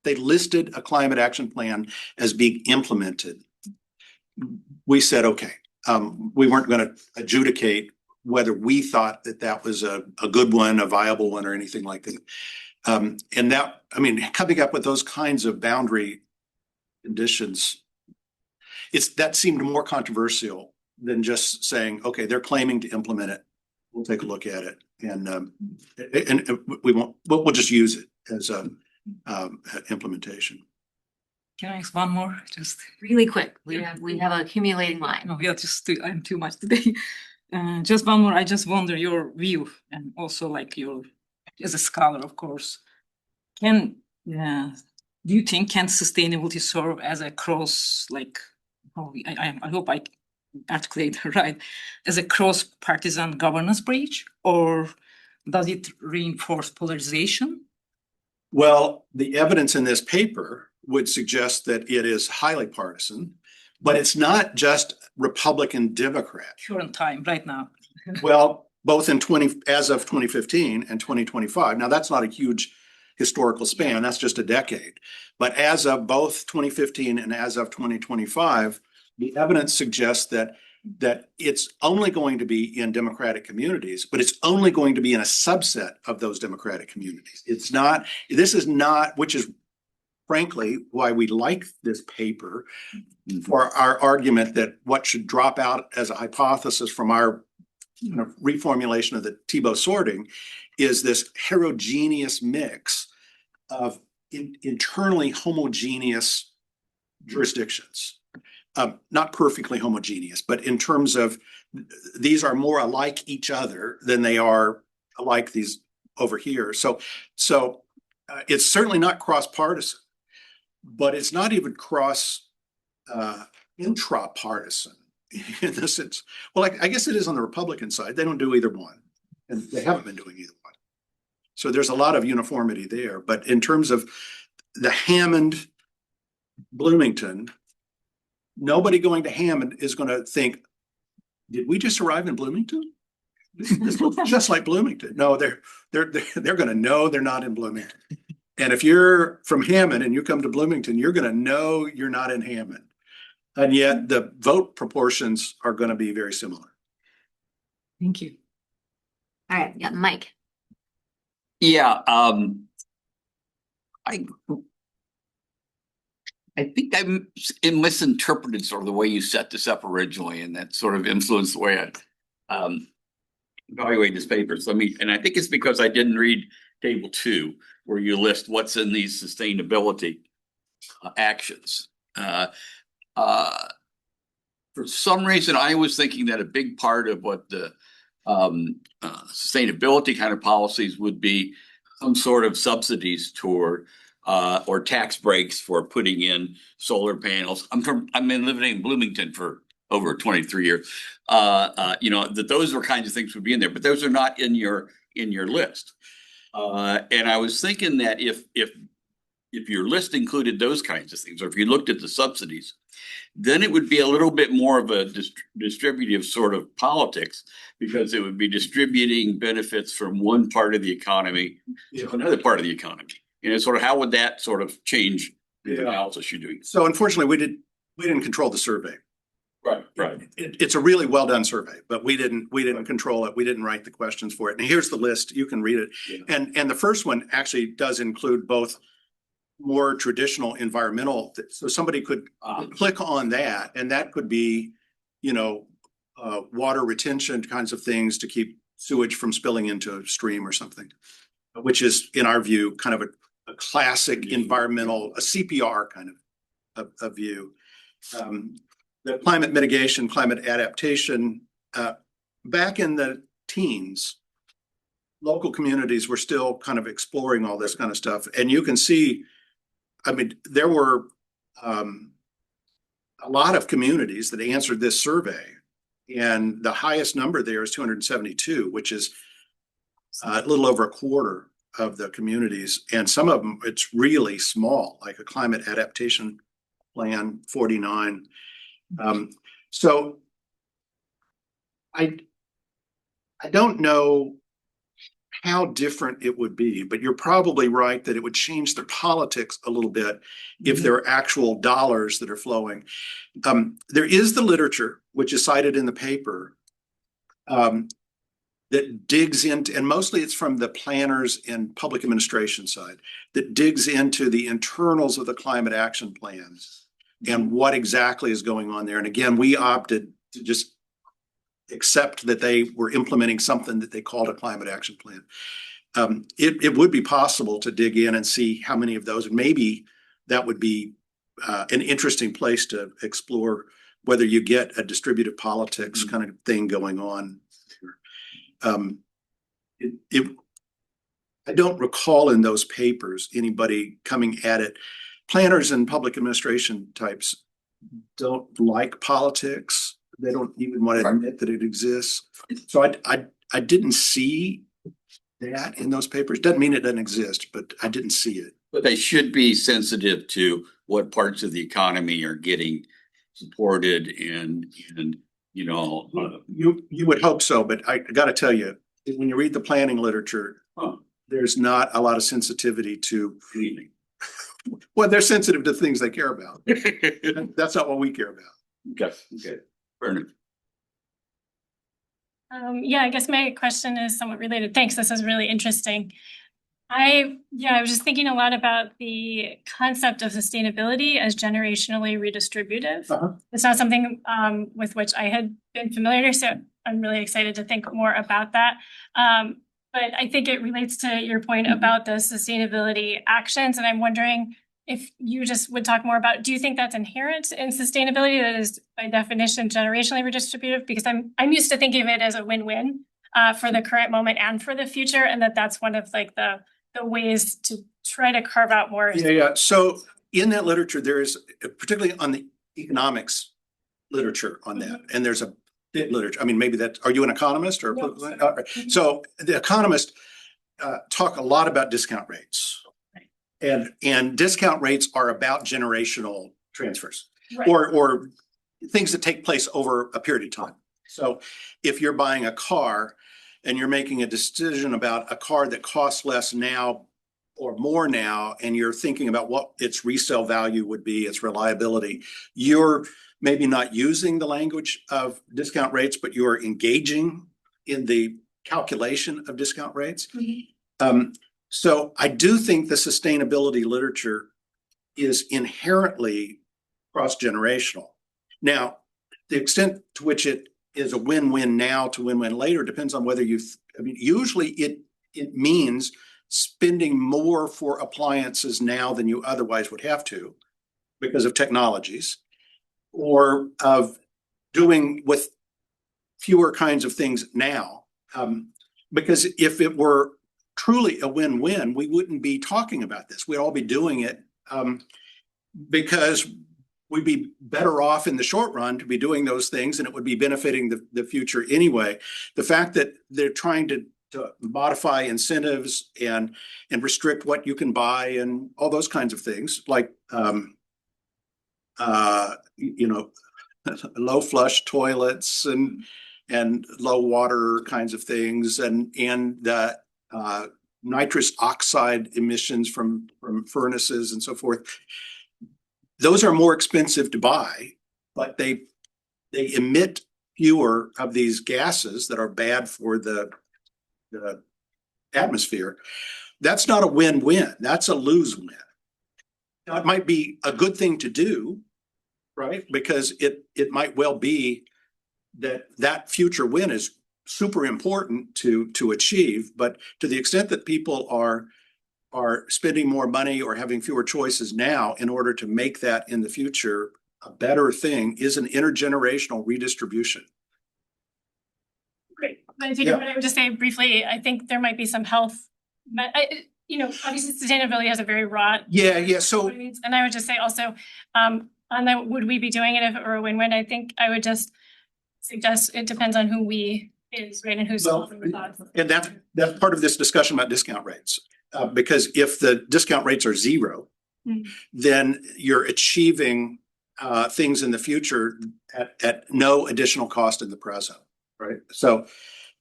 they listed a climate action plan as being implemented, we said, okay, we weren't going to adjudicate whether we thought that that was a good one, a viable one, or anything like that. And that, I mean, coming up with those kinds of boundary conditions, that seemed more controversial than just saying, okay, they're claiming to implement it. We'll take a look at it, and we'll just use it as a implementation. Can I ask one more? Just Really quick, we have a accumulating line. no, yeah, I'm too much today. Just one more. I just wonder your view, and also like as a scholar, of course, do you think can sustainability serve as a cross, like, I hope I articulate right, as a cross-partisan governance bridge, or does it reinforce polarization? Well, the evidence in this paper would suggest that it is highly partisan, but it's not just Republican Democrat. Current time, right now. Well, both as of 2015 and 2025. Now, that's not a huge historical span. That's just a decade. But as of both 2015 and as of 2025, the evidence suggests that it's only going to be in Democratic communities, but it's only going to be in a subset of those Democratic communities. This is not, which is frankly why we like this paper, for our argument that what should drop out as a hypothesis from our reformulation of the Thibault sorting is this heterogeneous mix of internally homogeneous jurisdictions. Not perfectly homogeneous, but in terms of these are more alike each other than they are alike these over here. So it's certainly not cross-partisan, but it's not even intra-partisan. in the sense, well, I guess it is on the Republican side. They don't do either one, and they haven't been doing either one. So there's a lot of uniformity there. But in terms of the Hammond, Bloomington, nobody going to Hammond is going to think, did we just arrive in Bloomington? This looks just like Bloomington. No, they're going to know they're not in Bloomington. And if you're from Hammond and you come to Bloomington, you're going to know you're not in Hammond. And yet the vote proportions are going to be very similar. Thank you. All right, yeah, Mike. Yeah, I think I misinterpreted sort of the way you set this up originally, and that sort of influenced the way I evaluate this paper. So and I think it's because I didn't read table 2, where you list what's in these sustainability actions. For some reason, I was thinking that a big part of what the sustainability kind of policies would be some sort of subsidies toward or tax breaks for putting in solar panels. I've been living in Bloomington for over 23 years. That those were kinds of things would be in there, but those are not in your list. And I was thinking that if your list included those kinds of things, or if you looked at the subsidies, then it would be a little bit more of a distributive sort of politics, because it would be distributing benefits from one part of the economy to another part of the economy. Sort of how would that sort of change the analysis you're doing? So unfortunately, we didn't control the survey. Right. It's a really well done survey, but we didn't control it. We didn't write the questions for it. And here's the list. You can read it. Yeah. And the first one actually does include both more traditional environmental. So somebody could click on that, and that could be, water retention kinds of things to keep sewage from spilling into a stream or something, which is, in our view, kind of a classic environmental, a CPR kind of view. The climate mitigation, climate adaptation, back in the teens, local communities were still kind of exploring all this kind of stuff. And you can see, there were a lot of communities that answered this survey. And the highest number there is 272, which is a little over a quarter of the communities. And some of them, it's really small, like a climate adaptation plan, 49. So I don't know how different it would be, but you're probably right that it would change their politics a little bit if there are actual dollars that are flowing. There is the literature, which is cited in the paper, that digs into, and mostly it's from the planners and public administration side, that digs into the internals of the climate action plans and what exactly is going on there. And again, we opted to just accept that they were implementing something that they called a climate action plan. It would be possible to dig in and see how many of those, and maybe that would be an interesting place to explore whether you get a distributive politics kind of thing going on. I don't recall in those papers anybody coming at it. Planners and public administration types don't like politics. They don't even want to admit that it exists. So I didn't see that in those papers. Doesn't mean it doesn't exist, but I didn't see it. But they should be sensitive to what parts of the economy are getting supported and you would hope so, but I got to tell you, when you read the planning literature, there's not a lot of sensitivity to anything. Well, they're sensitive to things they care about. That's not what we care about. Okay. Fair Yeah, I guess my question is somewhat related. Thanks. This is really interesting. I was just thinking a lot about the concept of sustainability as generationally redistributive. It's not something with which I had been familiar, so I'm really excited to think more about that. But I think it relates to your point about the sustainability actions, and I'm wondering if you just would talk more about, do you think that's inherent in sustainability, that is by definition generationally redistributive? Because I'm used to thinking of it as a win-win for the current moment and for the future, and that's one of like the ways to try to carve out more. Yeah. So in that literature, there is, particularly on the economics literature on that, and there's a bit literature. I mean, maybe that, are you an economist or? No. All right. So the economists talk a lot about discount rates. And discount rates are about generational transfers Right. or things that take place over a period of time. So if you're buying a car and you're making a decision about a car that costs less now or more now, and you're thinking about what its resale value would be, its reliability, you're maybe not using the language of discount rates, but you're engaging in the calculation of discount rates. So I do think the sustainability literature is inherently cross-generational. Now, the extent to which it is a win-win now to win-win later depends on whether I mean, usually it means spending more for appliances now than you otherwise would have to because of technologies, or of doing with fewer kinds of things now. Because if it were truly a win-win, we wouldn't be talking about this. We'd all be doing it because we'd be better off in the short run to be doing those things, and it would be benefiting the future anyway. The fact that they're trying to modify incentives and restrict what you can buy and all those kinds of things, like low flush toilets and low water kinds of things, and nitrous oxide emissions from furnaces and so forth. Those are more expensive to buy, but they emit fewer of these gases that are bad for the atmosphere. That's not a win-win. That's a lose-win. Now, it might be a good thing to do, right? Because it might well be that future win is super important to achieve, but to the extent that people are spending more money or having fewer choices now in order to make that in the future a better thing is an intergenerational redistribution. Great. I think Yeah. what I would just say briefly, I think there might be some health, obviously sustainability has a very broad. Yeah. So And I would just say also, on that, would we be doing it if it were a win-win? I think I would just suggest it depends on who we is, right, and who's. Well, and that's part of this discussion about discount rates. Because if the discount rates are zero, then you're achieving things in the future at no additional cost in the present, right? So,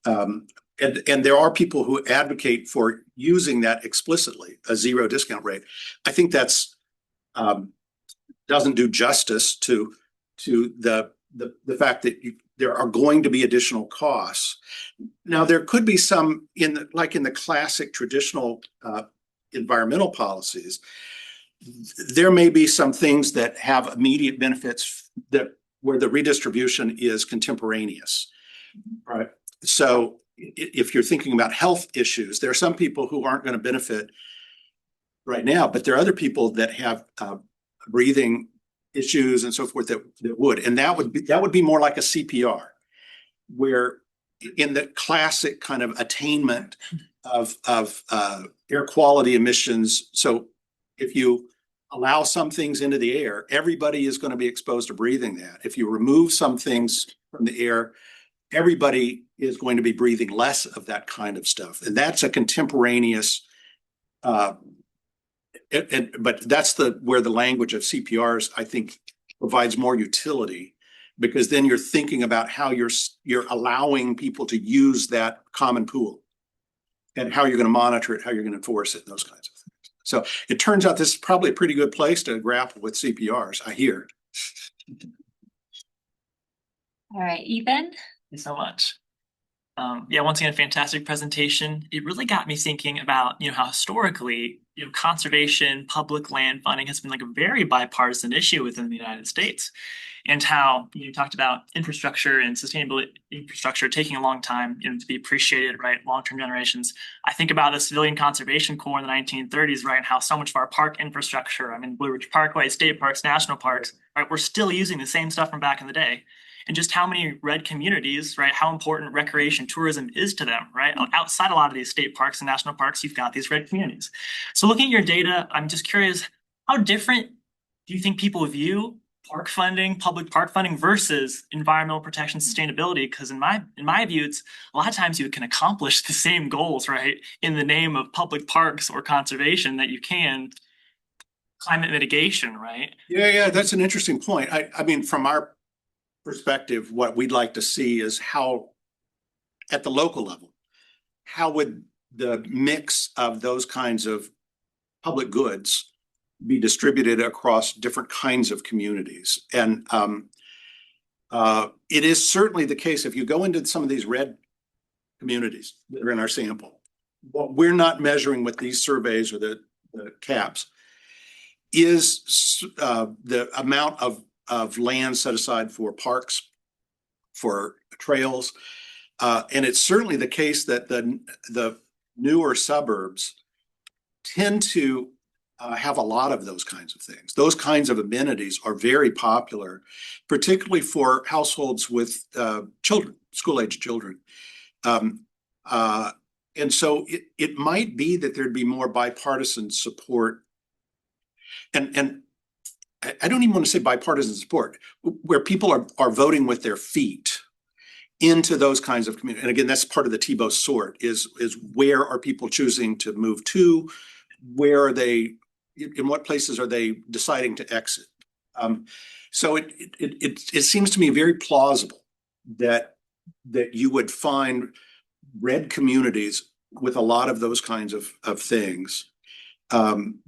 and there are people who advocate for using that explicitly, a zero discount rate. I think that's doesn't do justice to the fact that there are going to be additional costs. Now, there could be some in the classic traditional environmental policies. There may be some things that have immediate benefits where the redistribution is contemporaneous, right? So if you're thinking about health issues, there are some people who aren't going to benefit right now, but there are other people that have breathing issues and so forth that would, and that would be more like a CPR, where in the classic kind of attainment of air quality emissions. So if you allow some things into the air, everybody is going to be exposed to breathing that. If you remove some things from the air, everybody is going to be breathing less of that kind of stuff. And that's a contemporaneous but that's where the language of CPRs, I think, provides more utility, because then you're thinking about how you're allowing people to use that common pool and how you're going to monitor it, how you're going to enforce it, and those kinds of things. So it turns out this is probably a pretty good place to grapple with CPRs, I hear. All right, Ethan? Thank you so much. Once again, fantastic presentation. It really got me thinking about, how historically, conservation, public land funding has been like a very bipartisan issue within the United States, and how you talked about infrastructure and sustainable infrastructure taking a long time, to be appreciated, right? Long-term generations. I think about the Civilian Conservation Corps in the 1930s, right? And how so much of our park infrastructure, Blue Ridge Parkway, state parks, national parks, right? We're still using the same stuff from back in the day. And just how many red communities, right? How important recreation tourism is to them, right? Outside a lot of these state parks and national parks, you've got these red communities. So looking at your data, I'm just curious, how different do you think people view park funding, public park funding versus environmental protection sustainability. Because in my view, it's a lot of times you can accomplish the same goals, right, in the name of public parks or conservation that you can climate mitigation, right? Yeah, that's an interesting point. I mean, from our perspective, what we'd like to see is how, at the local level, how would the mix of those kinds of public goods be distributed across different kinds of communities? And it is certainly the case, if you go into some of these red communities that are in our sample, what we're not measuring with these surveys or the caps is the amount of land set aside for parks, for trails. And it's certainly the case that the newer suburbs tend to have a lot of those kinds of things. Those kinds of amenities are very popular, particularly for households with children, school-age children. And so it might be that there'd be more bipartisan support. And I don't even want to say bipartisan support, where people are voting with their feet into those kinds of communities. And again, that's part of the Tebow sort is where are people choosing to move to? Where are they, in what places are they deciding to exit? So it seems to me very plausible that you would find red communities with a lot of those kinds of things. And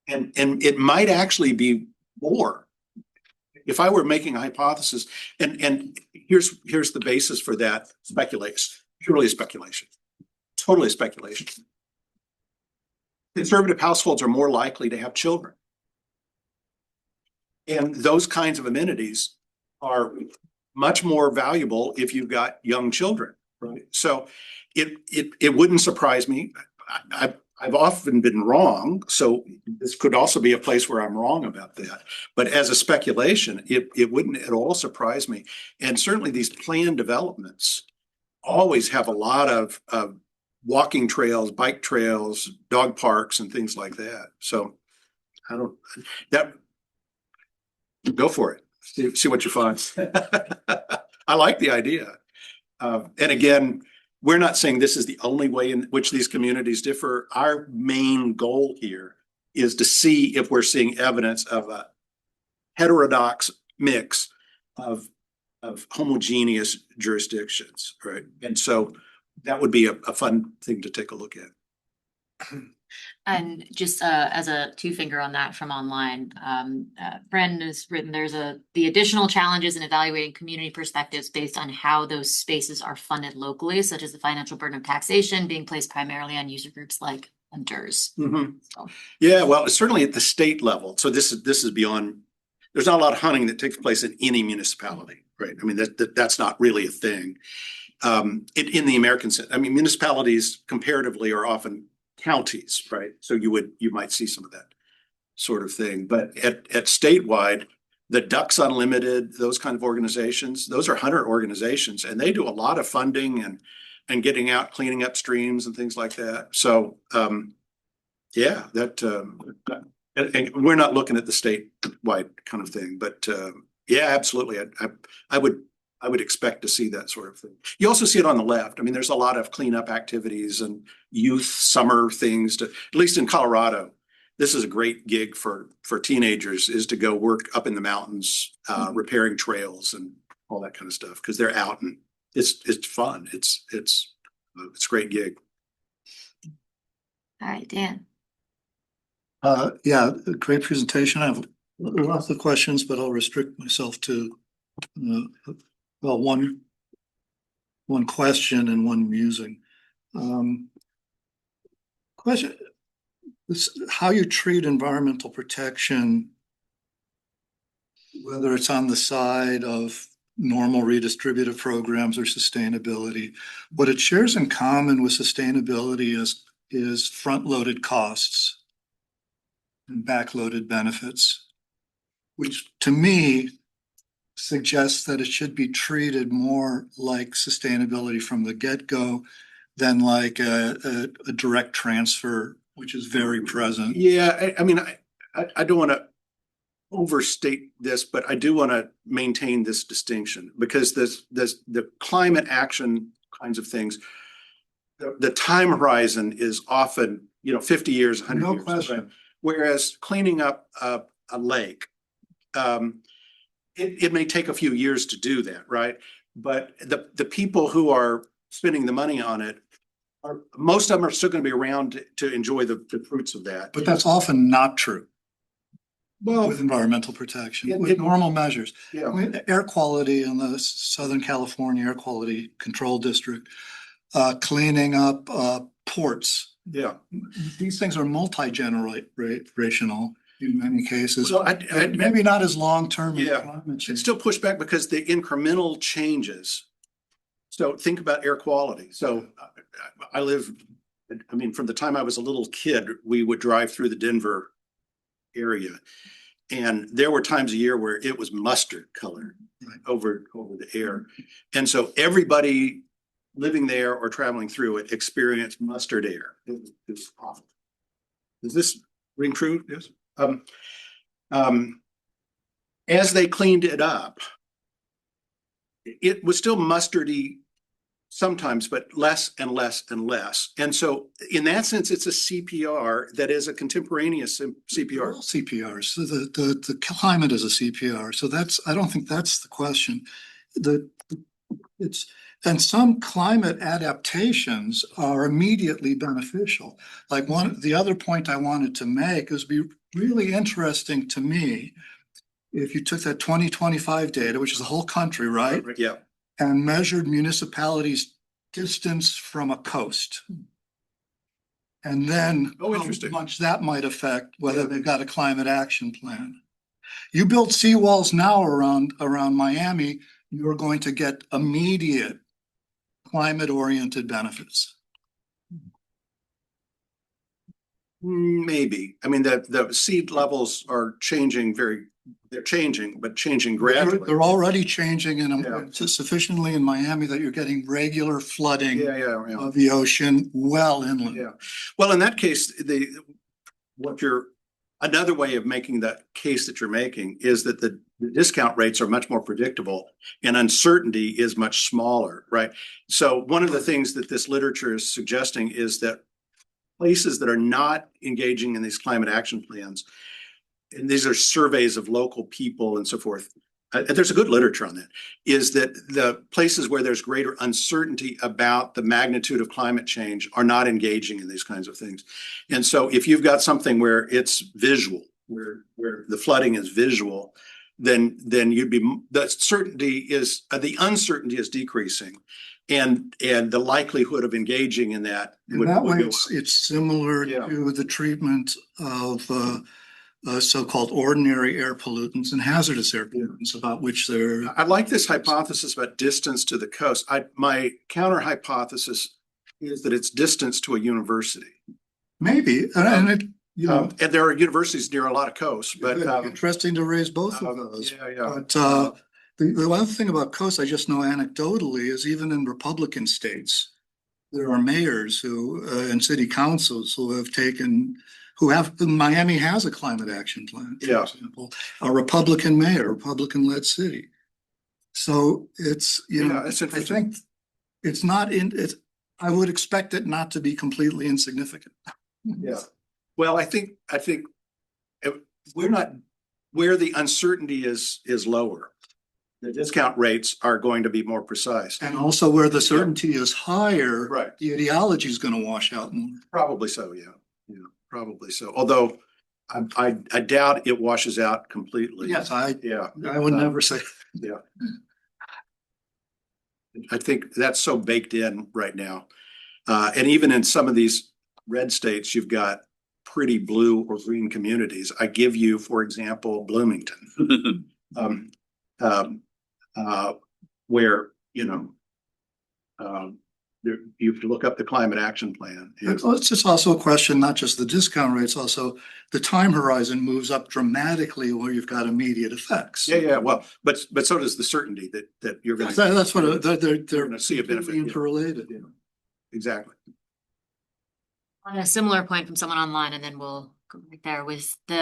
it might actually be more. If I were making a hypothesis, and here's the basis for that speculation, purely speculation, totally speculation. Conservative households are more likely to have children. And those kinds of amenities are much more valuable if you've got young children, right? So it wouldn't surprise me. I've often been wrong, so this could also be a place where I'm wrong about that. But as a speculation, it wouldn't at all surprise me. And certainly these planned developments always have a lot of walking trails, bike trails, dog parks, and things like that. So go for it. See what you find. I like the idea. And again, we're not saying this is the only way in which these communities differ. Our main goal here is to see if we're seeing evidence of a heterodox mix of homogeneous jurisdictions, right? And so that would be a fun thing to take a look at. And just as a two finger on that from online, Bren has written the additional challenges in evaluating community perspectives based on how those spaces are funded locally, such as the financial burden of taxation being placed primarily on user groups like hunters. Mm-hmm. So. Yeah, well, certainly at the state level. So this is beyond. There's not a lot of hunting that takes place in any municipality, right? I mean that's not really a thing. In the American sense, I mean municipalities comparatively are often counties, right? So you might see some of that sort of thing. But at statewide, the Ducks Unlimited, those kind of organizations, those are hunter organizations, and they do a lot of funding and getting out, cleaning up streams and things like that. So yeah, and we're not looking at the statewide kind of thing, but yeah, absolutely. I would expect to see that sort of thing. You also see it on the left. I mean, there's a lot of cleanup activities and youth summer things at least in Colorado. This is a great gig for teenagers, is to go work up in the mountains, repairing trails and all that kind of stuff, because they're out and it's fun. It's a great gig. All right, Dan. Yeah, great presentation. I have lots of questions, but I'll restrict myself to one question and one musing. Question: how you treat environmental protection, whether it's on the side of normal redistributive programs or sustainability. What it shares in common with sustainability is front-loaded costs and back-loaded benefits, which to me suggests that it should be treated more like sustainability from the get-go than like a direct transfer, which is very present. Yeah, I mean, I don't want to overstate this, but I do want to maintain this distinction because the climate action kinds of things, the time horizon is often, 50 years, 100 No years. question. Right? Whereas cleaning up a lake, it may take a few years to do that, right? But the people who are spending the money on it most of them are still going to be around to enjoy the fruits of that. But that's often not true Well, with environmental protection, It- with it- normal measures. yeah, Air quality in the Southern California Air Quality Control District, cleaning up ports. yeah. These things are multi-generational in many cases. So Maybe not as long-term as Yeah. climate should change. still push back because the incremental changes. So think about air quality. So I live, from the time I was a little kid, we would drive through the Denver area. And there were times a year where it was mustard color over the air. And so everybody living there or traveling through it experienced mustard air. It was awful. Does this ring true? Yes. As they cleaned it up, it was still mustardy sometimes, but less and less and less. And so in that sense, it's a CPR that is a contemporaneous CPR. CPR. So the climate is a CPR. So I don't think that's the question. And some climate adaptations are immediately beneficial. Like the other point I wanted to make is be really interesting to me. If you took that 2025 data, which is the whole country, right? Yeah. And measured municipalities' distance from a coast. And then Oh, how interesting. much that might affect whether they've got a climate action plan. You build seawalls now around Miami, you're going to get immediate climate-oriented benefits. Maybe. The sea levels are changing they're changing, but changing gradually. They're already changing Yeah. sufficiently in Miami that you're getting regular flooding Yeah. of the ocean well inland. Yeah. Well, in that case, another way of making that case that you're making is that the discount rates are much more predictable and uncertainty is much smaller, right? So one of the things that this literature is suggesting is that places that are not engaging in these climate action plans, and these are surveys of local people and so forth, there's a good literature on that, is that the places where there's greater uncertainty about the magnitude of climate change are not engaging in these kinds of things. And so if you've got something where it's visual, where the flooding is visual, then the uncertainty is decreasing. And the likelihood of engaging in that In would that way, go up. it's similar Yeah. to the treatment of so-called ordinary air pollutants and hazardous air pollutants about which they're. I like this hypothesis about distance to the coast. My counter hypothesis is that it's distance to a university. Maybe, and it, And there are universities near a lot of coasts, but interesting to raise both of those. yeah. But the one thing about coasts I just know anecdotally is even in Republican states, there are mayors and city councils Miami has a climate action plan, for Yeah. example, a Republican mayor, Republican-led city. So it's, It's I interesting. think I would expect it not to be completely insignificant. Yeah. Well, I think we're not where the uncertainty is lower. The discount rates are going to be more precise. And also where the certainty is higher, Right. the ideology is going to wash out more. Probably so, yeah. Yeah, probably so. Although I doubt it washes out completely. Yes, I Yeah. would never say. Yeah. I think that's so baked in right now. And even in some of these red states, you've got pretty blue or green communities. I give you, for example, Bloomington. Where, you have to look up the climate action plan. It's just also a question, not just the discount rates, also the time horizon moves up dramatically where you've got immediate effects. Yeah. Well, but so does the certainty that you're going to. That's what they're gonna see a benefit, yeah. interrelated. Exactly. On a similar point from someone online, and then we'll go right there was the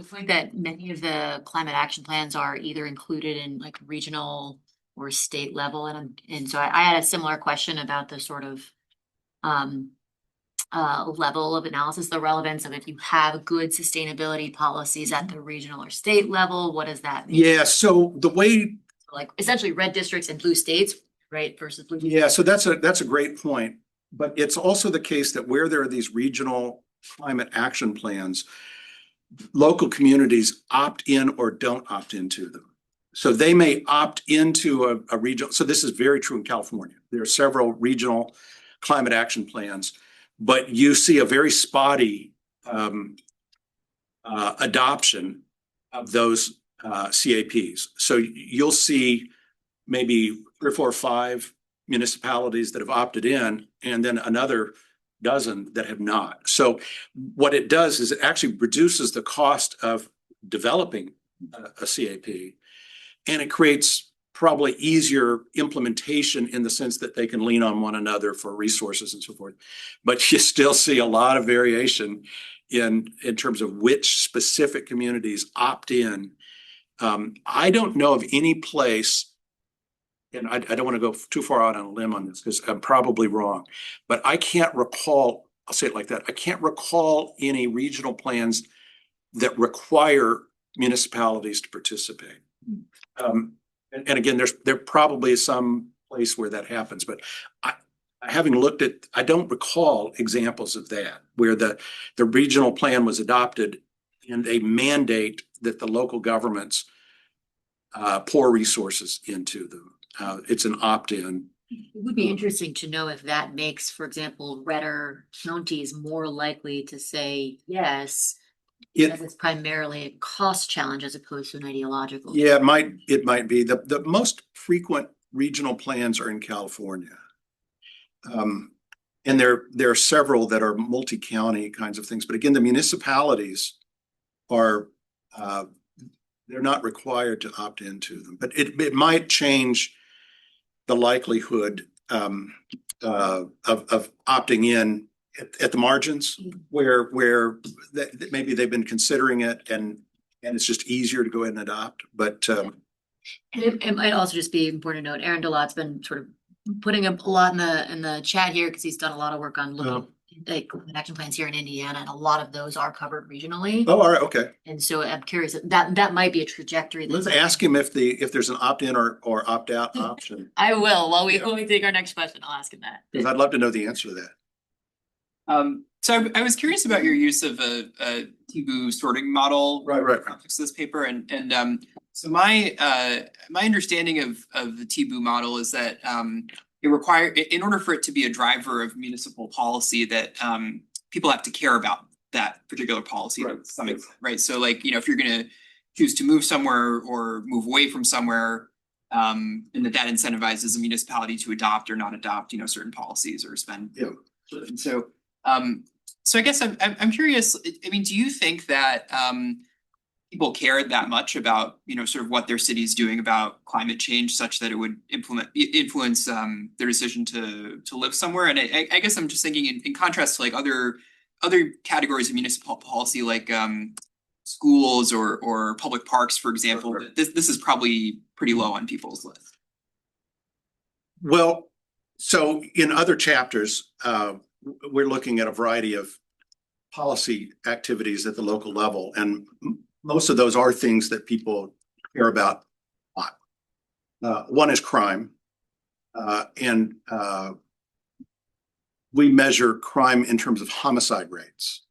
fact that many of the climate action plans are either included in like regional or state level. And so I had a similar question about the sort of level of analysis, the relevance of if you have good sustainability policies at the regional or state level, what does that mean? Yeah, so the way, Like essentially red districts and blue states, right, versus blue. yeah, so that's a great point. But it's also the case that where there are these regional climate action plans, local communities opt in or don't opt into them. So they may opt into a regional, so this is very true in California. There are several regional climate action plans, but you see a very spotty adoption of those CAPs. So you'll see maybe 3 or 4 or 5 municipalities that have opted in, and then another dozen that have not. So what it does is it actually reduces the cost of developing a CAP, and it creates probably easier implementation in the sense that they can lean on one another for resources and so forth. But you still see a lot of variation in terms of which specific communities opt in. I don't know of any place, and I don't want to go too far out on a limb on this because I'm probably wrong, but I can't recall, I'll say it like that, I can't recall any regional plans that require municipalities to participate. And again, there probably is some place where that happens, but having looked at, I don't recall examples of that where the regional plan was adopted and a mandate that the local governments pour resources into them. It's an opt-in. It would be interesting to know if that makes, for example, redder counties more likely to say yes, because it's primarily a cost challenge as opposed to an ideological. Yeah, it might be. The most frequent regional plans are in California. And there are several that are multi-county kinds of things. But again, the municipalities are they're not required to opt into them. But it might change the likelihood of opting in at the margins where maybe they've been considering it and it's just easier to go ahead and adopt. But and it might also just be important to note, Aaron Delot's been sort of putting up a lot in the chat here because he's done a lot of work on looking like action plans here in Indiana, and a lot of those are covered regionally. oh, all right, okay. And so I'm curious that might be a trajectory. Let's ask him if there's an opt-in or opt-out option, I will when we take our next question. I'll ask him that. because I'd love to know the answer to that. So I was curious about your use of a TBU sorting model. Right. Context of this paper, and so my understanding of the TBU model is that it requires, in order for it to be a driver of municipal policy, that people have to care about that particular policy to some extent, right? So like, if you're going to choose to move somewhere or move away from somewhere, and that incentivizes a municipality to adopt or not adopt, certain policies or spend. Yeah. And so I guess I'm curious. I mean, do you think that people cared that much about, sort of what their city's doing about climate change, such that it would influence their decision to live somewhere? And I guess I'm just thinking in contrast to like other categories of municipal policy, like schools or public parks, for example. Right. This is probably pretty low on people's list. Well, so in other chapters, we're looking at a variety of policy activities at the local level, and most of those are things that people care about a lot. One is crime, and we measure crime in terms of homicide rates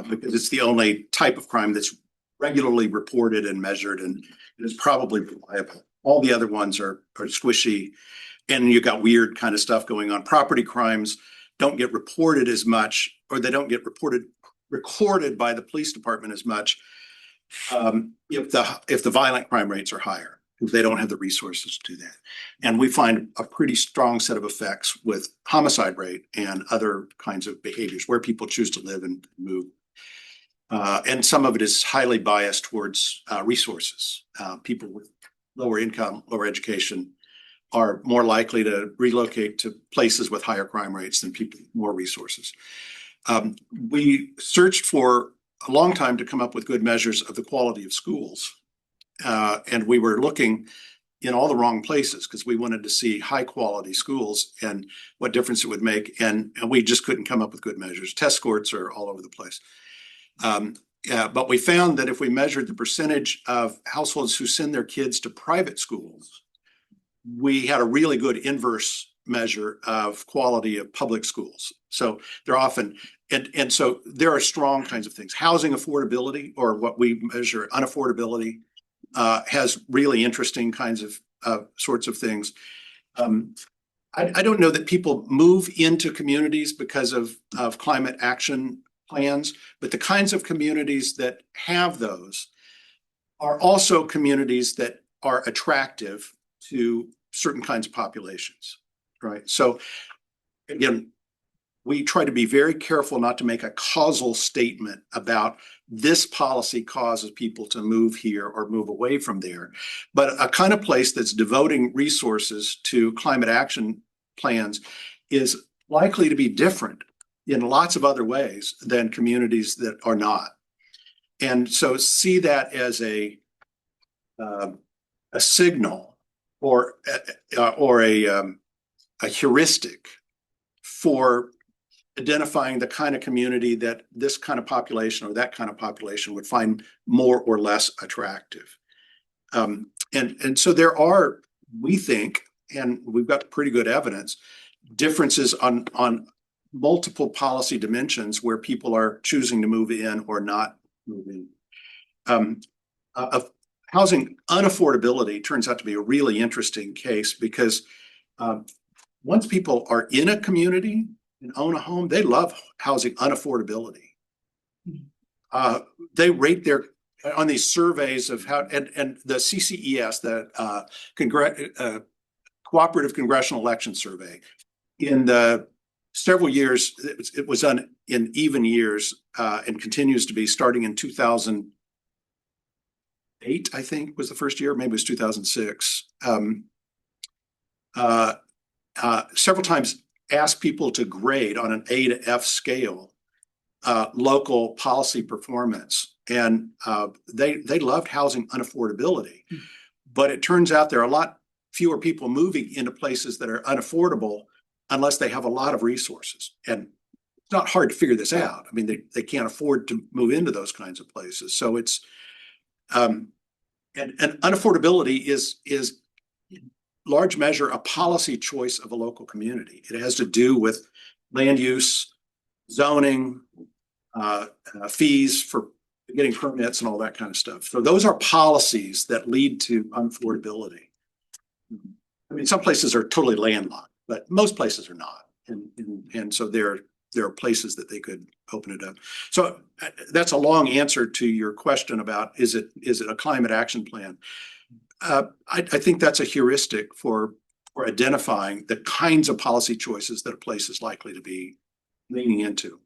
because it's the only type of crime that's regularly reported and measured, and it is probably reliable. All the other ones are squishy, and you've got weird kind of stuff going on. Property crimes don't get reported as much, or they don't get recorded by the police department as much if the violent crime rates are higher, because they don't have the resources to do that. And we find a pretty strong set of effects with homicide rate and other kinds of behaviors where people choose to live and move. And some of it is highly biased towards resources. People with lower income, lower education are more likely to relocate to places with higher crime rates than people with more resources. We searched for a long time to come up with good measures of the quality of schools. And we were looking in all the wrong places because we wanted to see high quality schools and what difference it would make. And we just couldn't come up with good measures. Test scores are all over the place. But we found that if we measured the percentage of households who send their kids to private schools, we had a really good inverse measure of quality of public schools. So they're often, and so there are strong kinds of things. Housing affordability, or what we measure unaffordability, has really interesting kinds of sorts of things. I don't know that people move into communities because of climate action plans, but the kinds of communities that have those are also communities that are attractive to certain kinds of populations, right? So again, we try to be very careful not to make a causal statement about this policy causes people to move here or move away from there, but a kind of place that's devoting resources to climate action plans is likely to be different in lots of other ways than communities that are not. And so see that as a signal or a heuristic for identifying the kind of community that this kind of population or that kind of population would find more or less attractive. And so there are, we think, and we've got pretty good evidence, differences on multiple policy dimensions where people are choosing to move in or not move in. Housing unaffordability turns out to be a really interesting case because once people are in a community and own a home, they love housing unaffordability. They rate their, on these surveys of how, and the CCES, the Cooperative Congressional Election Survey, in the several years, it was done in even years and continues to be starting in 2008, I think was the first year, maybe it was 2006. Several times asked people to grade on an A to F scale local policy performance, and they loved housing unaffordability. But it turns out there are a lot fewer people moving into places that are unaffordable unless they have a lot of resources. And it's not hard to figure this out. I mean, they can't afford to move into those kinds of places. So it's and unaffordability is in large measure a policy choice of a local community. It has to do with land use, zoning, fees for getting permits and all that kind of stuff. So those are policies that lead to unaffordability. I mean, some places are totally landlocked, but most places are not. And so there are places that they could open it up. So that's a long answer to your question about, is it a climate action plan? I think that's a heuristic for identifying the kinds of policy choices that a place is likely to be leaning into.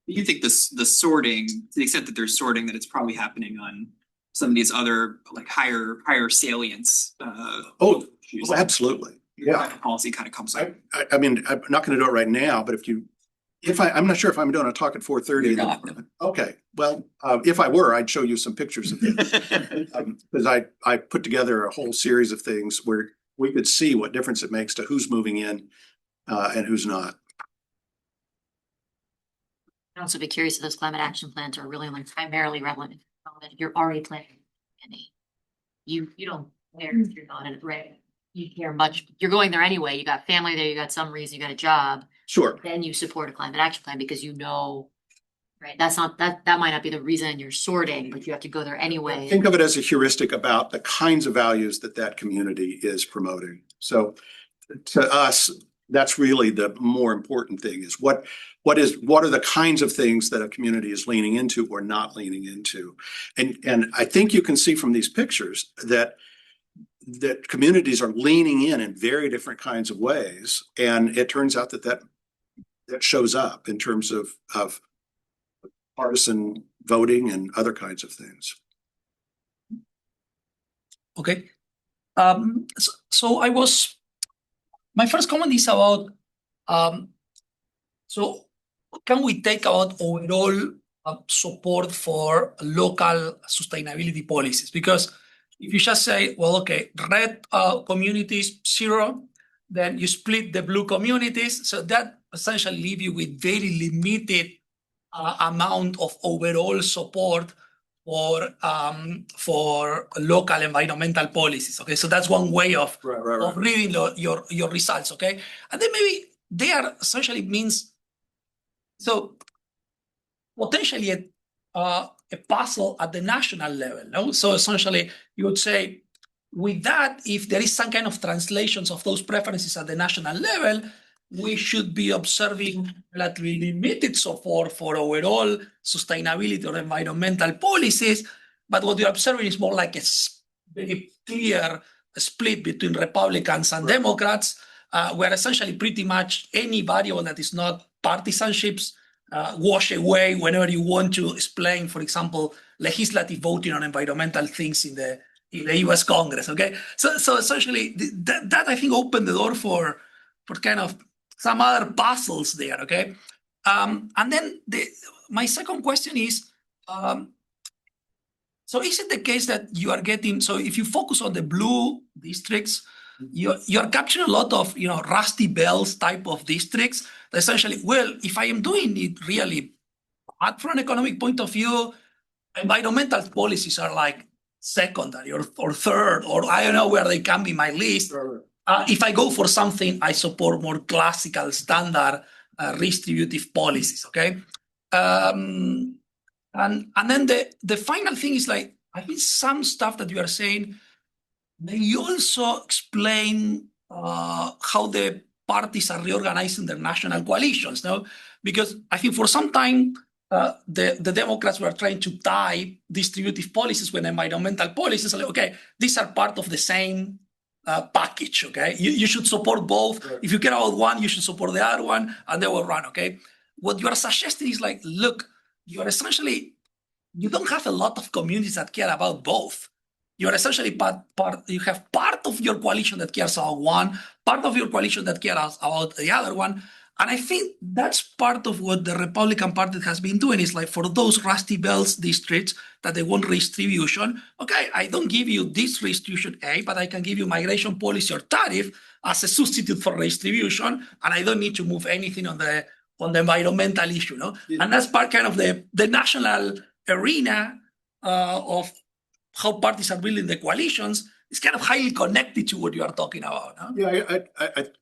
You think the sorting, to the extent that there's sorting, that it's probably happening on some of these other like higher salience. Absolutely. Yeah. Policy kind of comes up. I mean, I'm not going to do it right now, but I'm not sure if I'm doing a talk at 4:30. You're not. Okay. Well, if I were, I'd show you some pictures of it. Because I put together a whole series of things where we could see what difference it makes to who's moving in and who's not. I'd also be curious if those climate action plans are really like primarily relevant. You're already planning. You don't care if you're not in it, right? You care much. You're going there anyway. You got family there. You got some reason. You got a job. Sure. Then you support a climate action plan because you know, right? That's not that might not be the reason you're sorting, but you have to go there anyway. Think of it as a heuristic about the kinds of values that community is promoting. So to us, that's really the more important thing is what are the kinds of things that a community is leaning into or not leaning into. And I think you can see from these pictures that communities are leaning in very different kinds of ways. And it turns out that shows up in terms of partisan voting and other kinds of things. Okay. So my first comment is about, so can we take about overall support for local sustainability policies. Because if you just say, well, okay, red communities, 0, then you split the blue communities. So that essentially leave you with very limited amount of overall support for local environmental policies. Okay, so that's one way of reading your results. Okay, and then maybe there essentially means so potentially a puzzle at the national level. No, so essentially you would say with that, if there is some kind of translations of those preferences at the national level, we should be observing relatively limited support for overall sustainability or environmental policies. But what you're observing is more like a very clear split between Republicans and Democrats, where essentially pretty much any variable that is not partisanships wash away whenever you want to explain, for example, legislative voting on environmental things in the US Congress. Okay, so essentially that I think opened the door for kind of some other puzzles there. Okay, and then my second question is, so is it the case that you are getting, so if you focus on the blue districts, you're capturing a lot of Rusty Bells type of districts? Essentially, well, if I am doing it really bad from an economic point of view, environmental policies are like secondary or third, or I don't know where they can be my list. If I go for something, I support more classical standard redistributive policies. Okay, and then the final thing is like, I think some stuff that you are saying may also explain how the parties are reorganizing their national coalitions. No, because I think for some time the Democrats were trying to tie distributive policies with environmental policies. Like, okay, these are part of the same package. Okay, you should support both. Right. If you care about one, you should support the other one, and they will run. Okay, what you are suggesting is like, look, you are essentially, you don't have a lot of communities that care about both. You're essentially you have part of your coalition that cares about one, part of your coalition that cares about the other one. And I think that's part of what the Republican Party has been doing, is like, for those Rusty Bells districts that they want redistribution, okay, I don't give you this redistribution A, but I can give you migration policy or tariff as a substitute for redistribution, and I don't need to move anything on the environmental issue. No? Yeah. And that's part kind of the national arena of how parties are building the coalitions. Is kind of highly connected to what you are talking about. Huh? Yeah,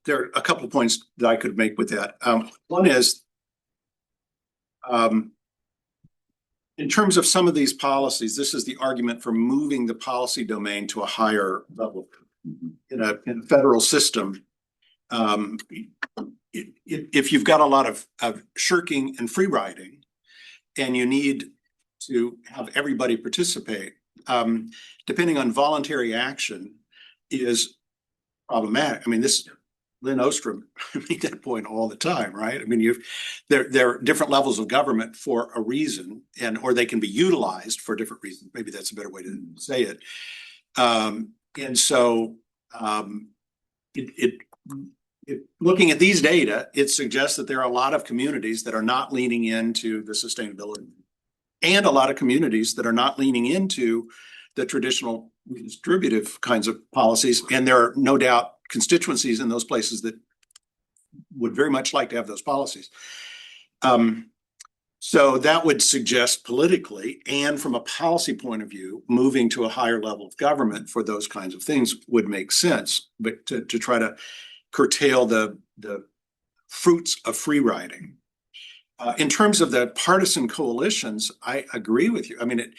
there are a couple of points that I could make with that. One is, in terms of some of these policies, this is the argument for moving the policy domain to a higher level in a federal system. If you've got a lot of shirking and free riding, and you need to have everybody participate, depending on voluntary action, is problematic. I mean, Lynn Ostrom made that point all the time, right? I mean, there are different levels of government for a reason, or they can be utilized for different reasons. Maybe that's a better way to say it. And so, looking at these data, it suggests that there are a lot of communities that are not leaning into the sustainability, and a lot of communities that are not leaning into the traditional redistributive kinds of policies. And there are no doubt constituencies in those places that would very much like to have those policies. So that would suggest politically, and from a policy point of view, moving to a higher level of government for those kinds of things would make sense. But to try to curtail the fruits of free riding. In terms of the partisan coalitions, I agree with you. I mean,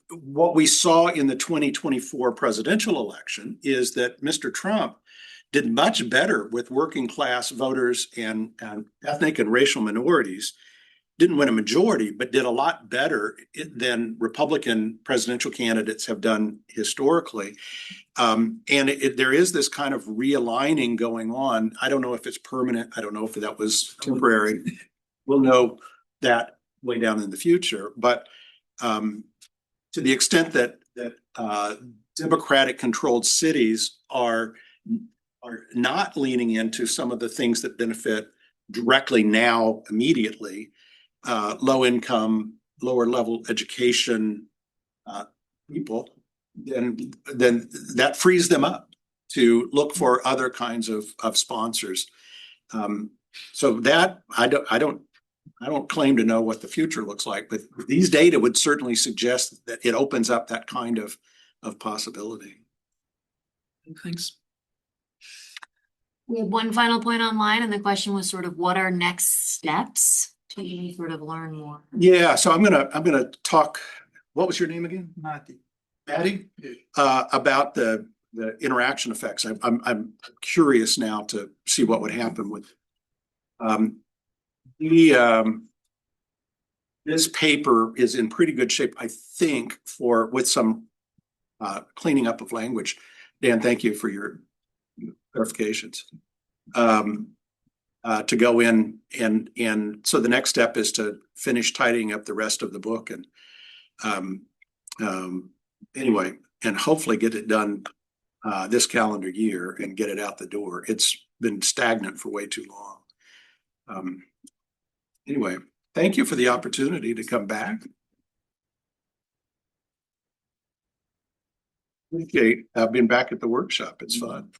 what we saw in the 2024 presidential election is that Mr. Trump did much better with working class voters and ethnic and racial minorities. Didn't win a majority, but did a lot better than Republican presidential candidates have done historically. And there is this kind of realigning going on. I don't know if it's permanent. I don't know if that was temporary. We'll know that way down in the future. But to the extent that Democratic-controlled cities are not leaning into some of the things that benefit directly now, immediately, low income, lower level education people, then that frees them up to look for other kinds of sponsors. So that I don't claim to know what the future looks like, but these data would certainly suggest that it opens up that kind of possibility. Thanks. We have one final point online, and the question was sort of what are next steps to sort of learn more? Yeah, so I'm gonna talk. What was your name again? Matty. Maddie? About the interaction effects. I'm curious now to see what would happen with this paper is in pretty good shape, I think, with some cleaning up of language. Dan, thank you for your clarifications. To go in and so the next step is to finish tidying up the rest of the book and anyway, and hopefully get it done this calendar year and get it out the door. It's been stagnant for way too long. Anyway, thank you for the opportunity to come back. Okay, I've been back at the workshop. It's fun.